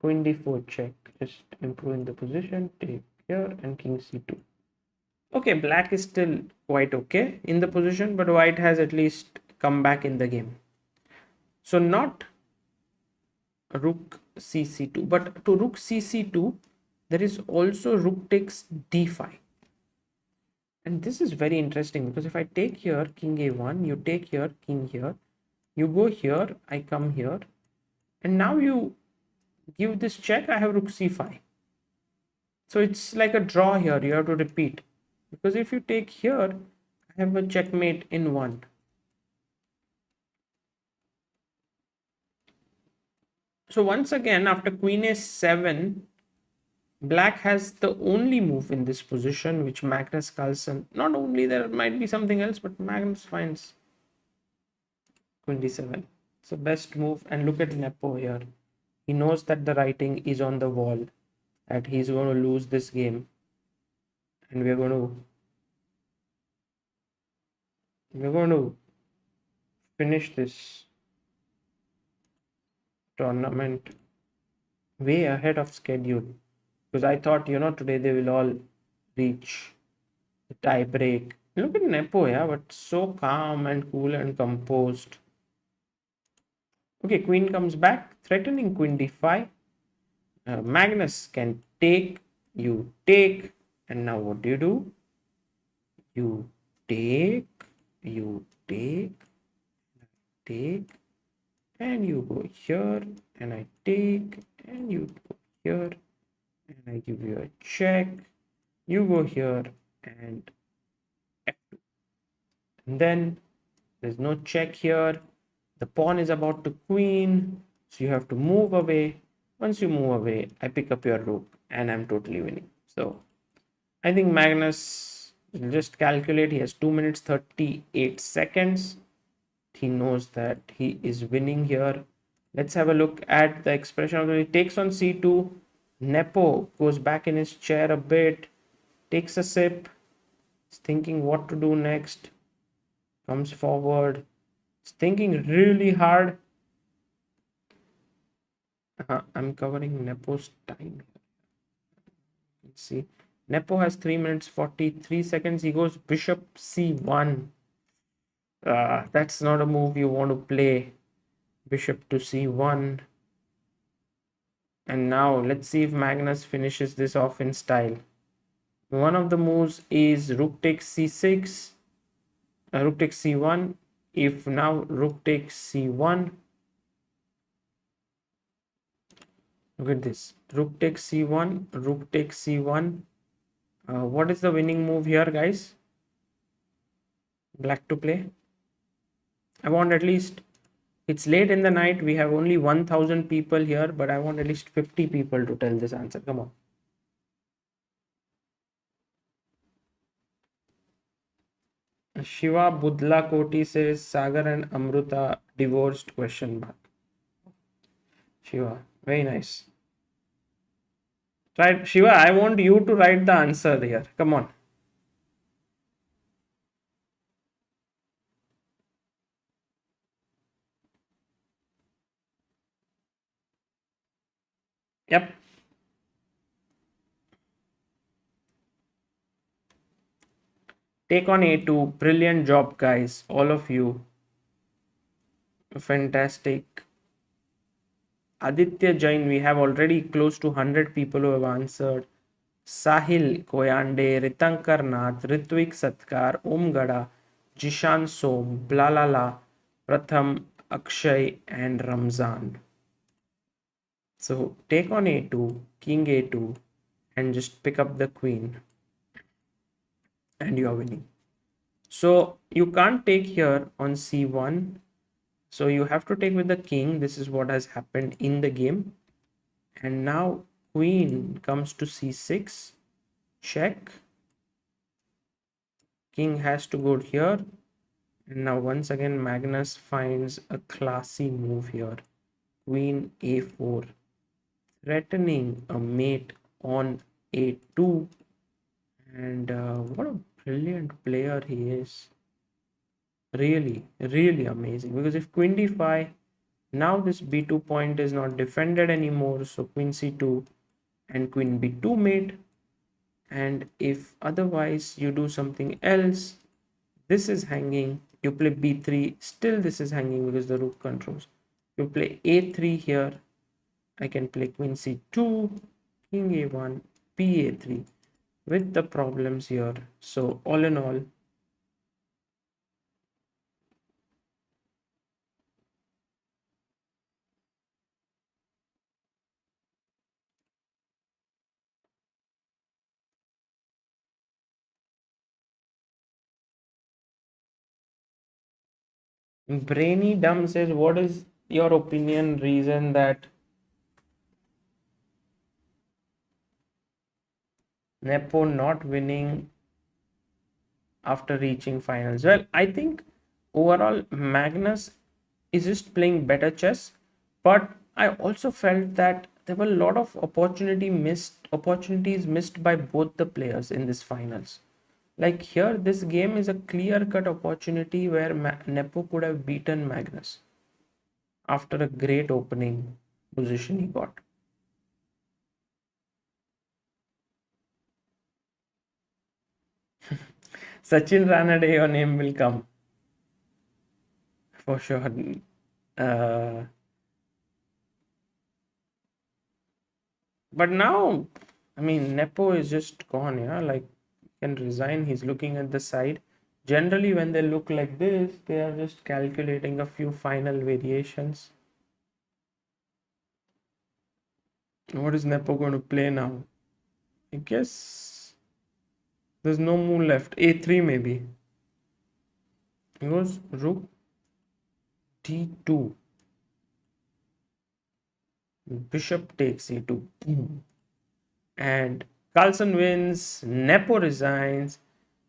Speaker 1: queen d4 check, just improving the position, take here, and king c2. Okay, black is still quite okay in the position, but white has at least come back in the game. So not rook cc2, but to rook cc2, there is also rook takes d5. And this is very interesting because if I take here king a1, you take here king here, you go here, I come here, and now you give this check, I have rook c5. So it's like a draw here, you have to repeat. Because if you take here, I have a checkmate in one. So once again, after queen a7, black has the only move in this position, which Magnus Carlsen, not only there might be something else, but Magnus finds queen d7. It's the best move. And look at Nepo here. He knows that the writing is on the wall, that he's going to lose this game. And we're going to finish this tournament way ahead of schedule. Because I thought, today they will all reach the tie break. Look at Nepo, yeah, but so calm and cool and composed. Okay, queen comes back, threatening queen d5. Magnus can take, you take, and now what do? You take, and you go here, and I take, and you go here, and I give you a check. You go here, and f2. And then there's no check here. The pawn is about to queen, so you have to move away. Once you move away, I pick up your rook, and I'm totally winning. So I think Magnus will just calculate. He has 2 minutes 38 seconds. He knows that he is winning here. Let's have a look at the expression of it. Takes on c2. Nepo goes back in his chair a bit, takes a sip, is thinking what to do next, comes forward, is thinking really hard. I'm covering Nepo's time. Let's see. Nepo has 3 minutes 43 seconds. He goes bishop c1. That's not a move you want to play. Bishop to c1. And now let's see if Magnus finishes this off in style. One of the moves is rook takes c6, rook takes c1. If now rook takes c1, look at this, rook takes c1, rook takes c1. What is the winning move here, guys? Black to play. I want at least, it's late in the night, we have only 1000 people here, but I want at least 50 people to tell this answer. Come on. Shiva Budla Koti says Sagar and Amruta divorced, question mark. Shiva, very nice. Right, Shiva, I want you to write the answer here. Come on. Yep. Take on a2. Brilliant job, guys. All of you. Fantastic. Aditya Jain, we have already close to 100 people who have answered. Sahil Koyande, Ritankar Nath, Ritvik Satkar, Om Gada, Jishan Som, Blalala, Pratham, Akshay, and Ramzan. So take on a2, king a2, and just pick up the queen. And you are winning. So you can't take here on c1. So you have to take with the king. This is what has happened in the game. And now queen comes to c6. Check. King has to go here. And now once again Magnus finds a classy move here. Queen a4. Threatening a mate on a2. And what a brilliant player he is. Really, really amazing. Because if queen d5, now this b2 point is not defended anymore. So queen c2 and queen b2 mate. And if otherwise you do something else, this is hanging, you play b3, still this is hanging because the rook controls. You play a3 here, I can play queen c2, king a1, pa3 with the problems here. So all in all, Brainy Dumb says, what is your opinion, reason that Nepo not winning after reaching finals? Well, I think overall Magnus is just playing better chess, but I also felt that there were a lot of opportunities missed by both the players in this finals. Like here, this game is a clear-cut opportunity where Nepo could have beaten Magnus after a great opening position he got. Sachin Ranade, your name will come for sure. Uh, but now, I mean, Nepo is just gone, yeah. Like, he can resign. He's looking at the side. Generally, when they look like this, they are just calculating a few final variations. What is Nepo going to play now? I guess there's no move left. A3 maybe. He goes rook d2. Bishop takes a2. And Carlsen wins. Nepo resigns.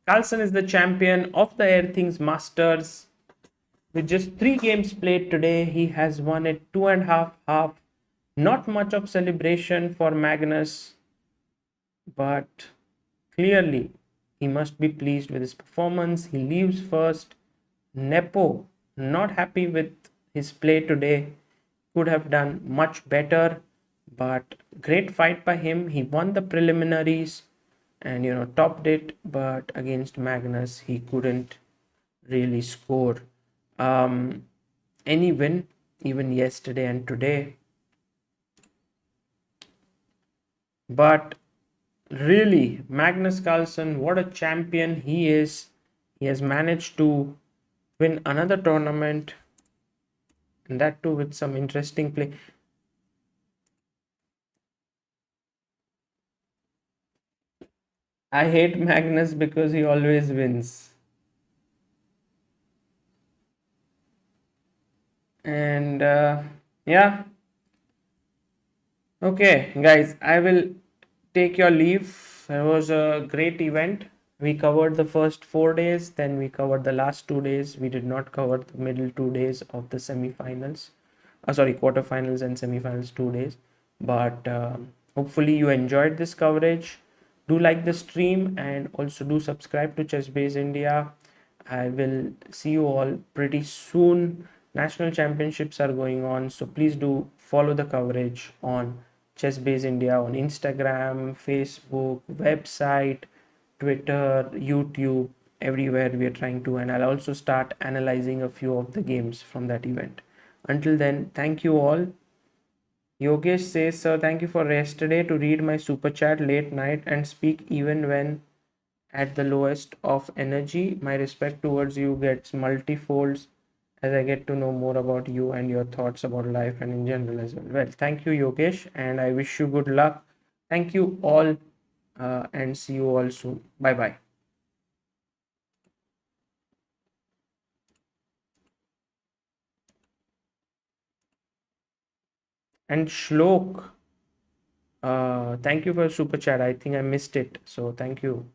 Speaker 1: Carlsen is the champion of the Airthings Masters. With just 3 games played today, he has won it 2.5. Not much of celebration for Magnus, but clearly he must be pleased with his performance. He leaves first. Nepo not happy with his play today, could have done much better, but great fight by him. He won the preliminaries and topped it, but against Magnus he couldn't really score any win even yesterday and today. But really, Magnus Carlsen, what a champion he is. He has managed to win another tournament, and that too with some interesting play. I hate Magnus because he always wins. And yeah, okay, guys, I will take your leave. It was a great event. We covered the first 4 days, then we covered the last 2 days. We did not cover the middle 2 days of the semi-finals. Sorry, quarterfinals and semi-finals 2 days. But hopefully you enjoyed this coverage. Do like the stream and also do subscribe to ChessBase India. I will see you all pretty soon. National championships are going on, so please do follow the coverage on ChessBase India on Instagram, Facebook, website, Twitter, YouTube, everywhere we are trying to. And I'll also start analyzing a few of the games from that event. Until then, thank you all. Yogesh says, sir, thank you for yesterday to read my super chat late night and speak even when at the lowest of energy. My respect towards you gets multifolds as I get to know more about you and your thoughts about life and in general as well. Well, thank you, Yogesh, and I wish you good luck. Thank you all, and see you all soon. Bye bye. And Shlok, thank you for super chat. I think I missed it, so thank you.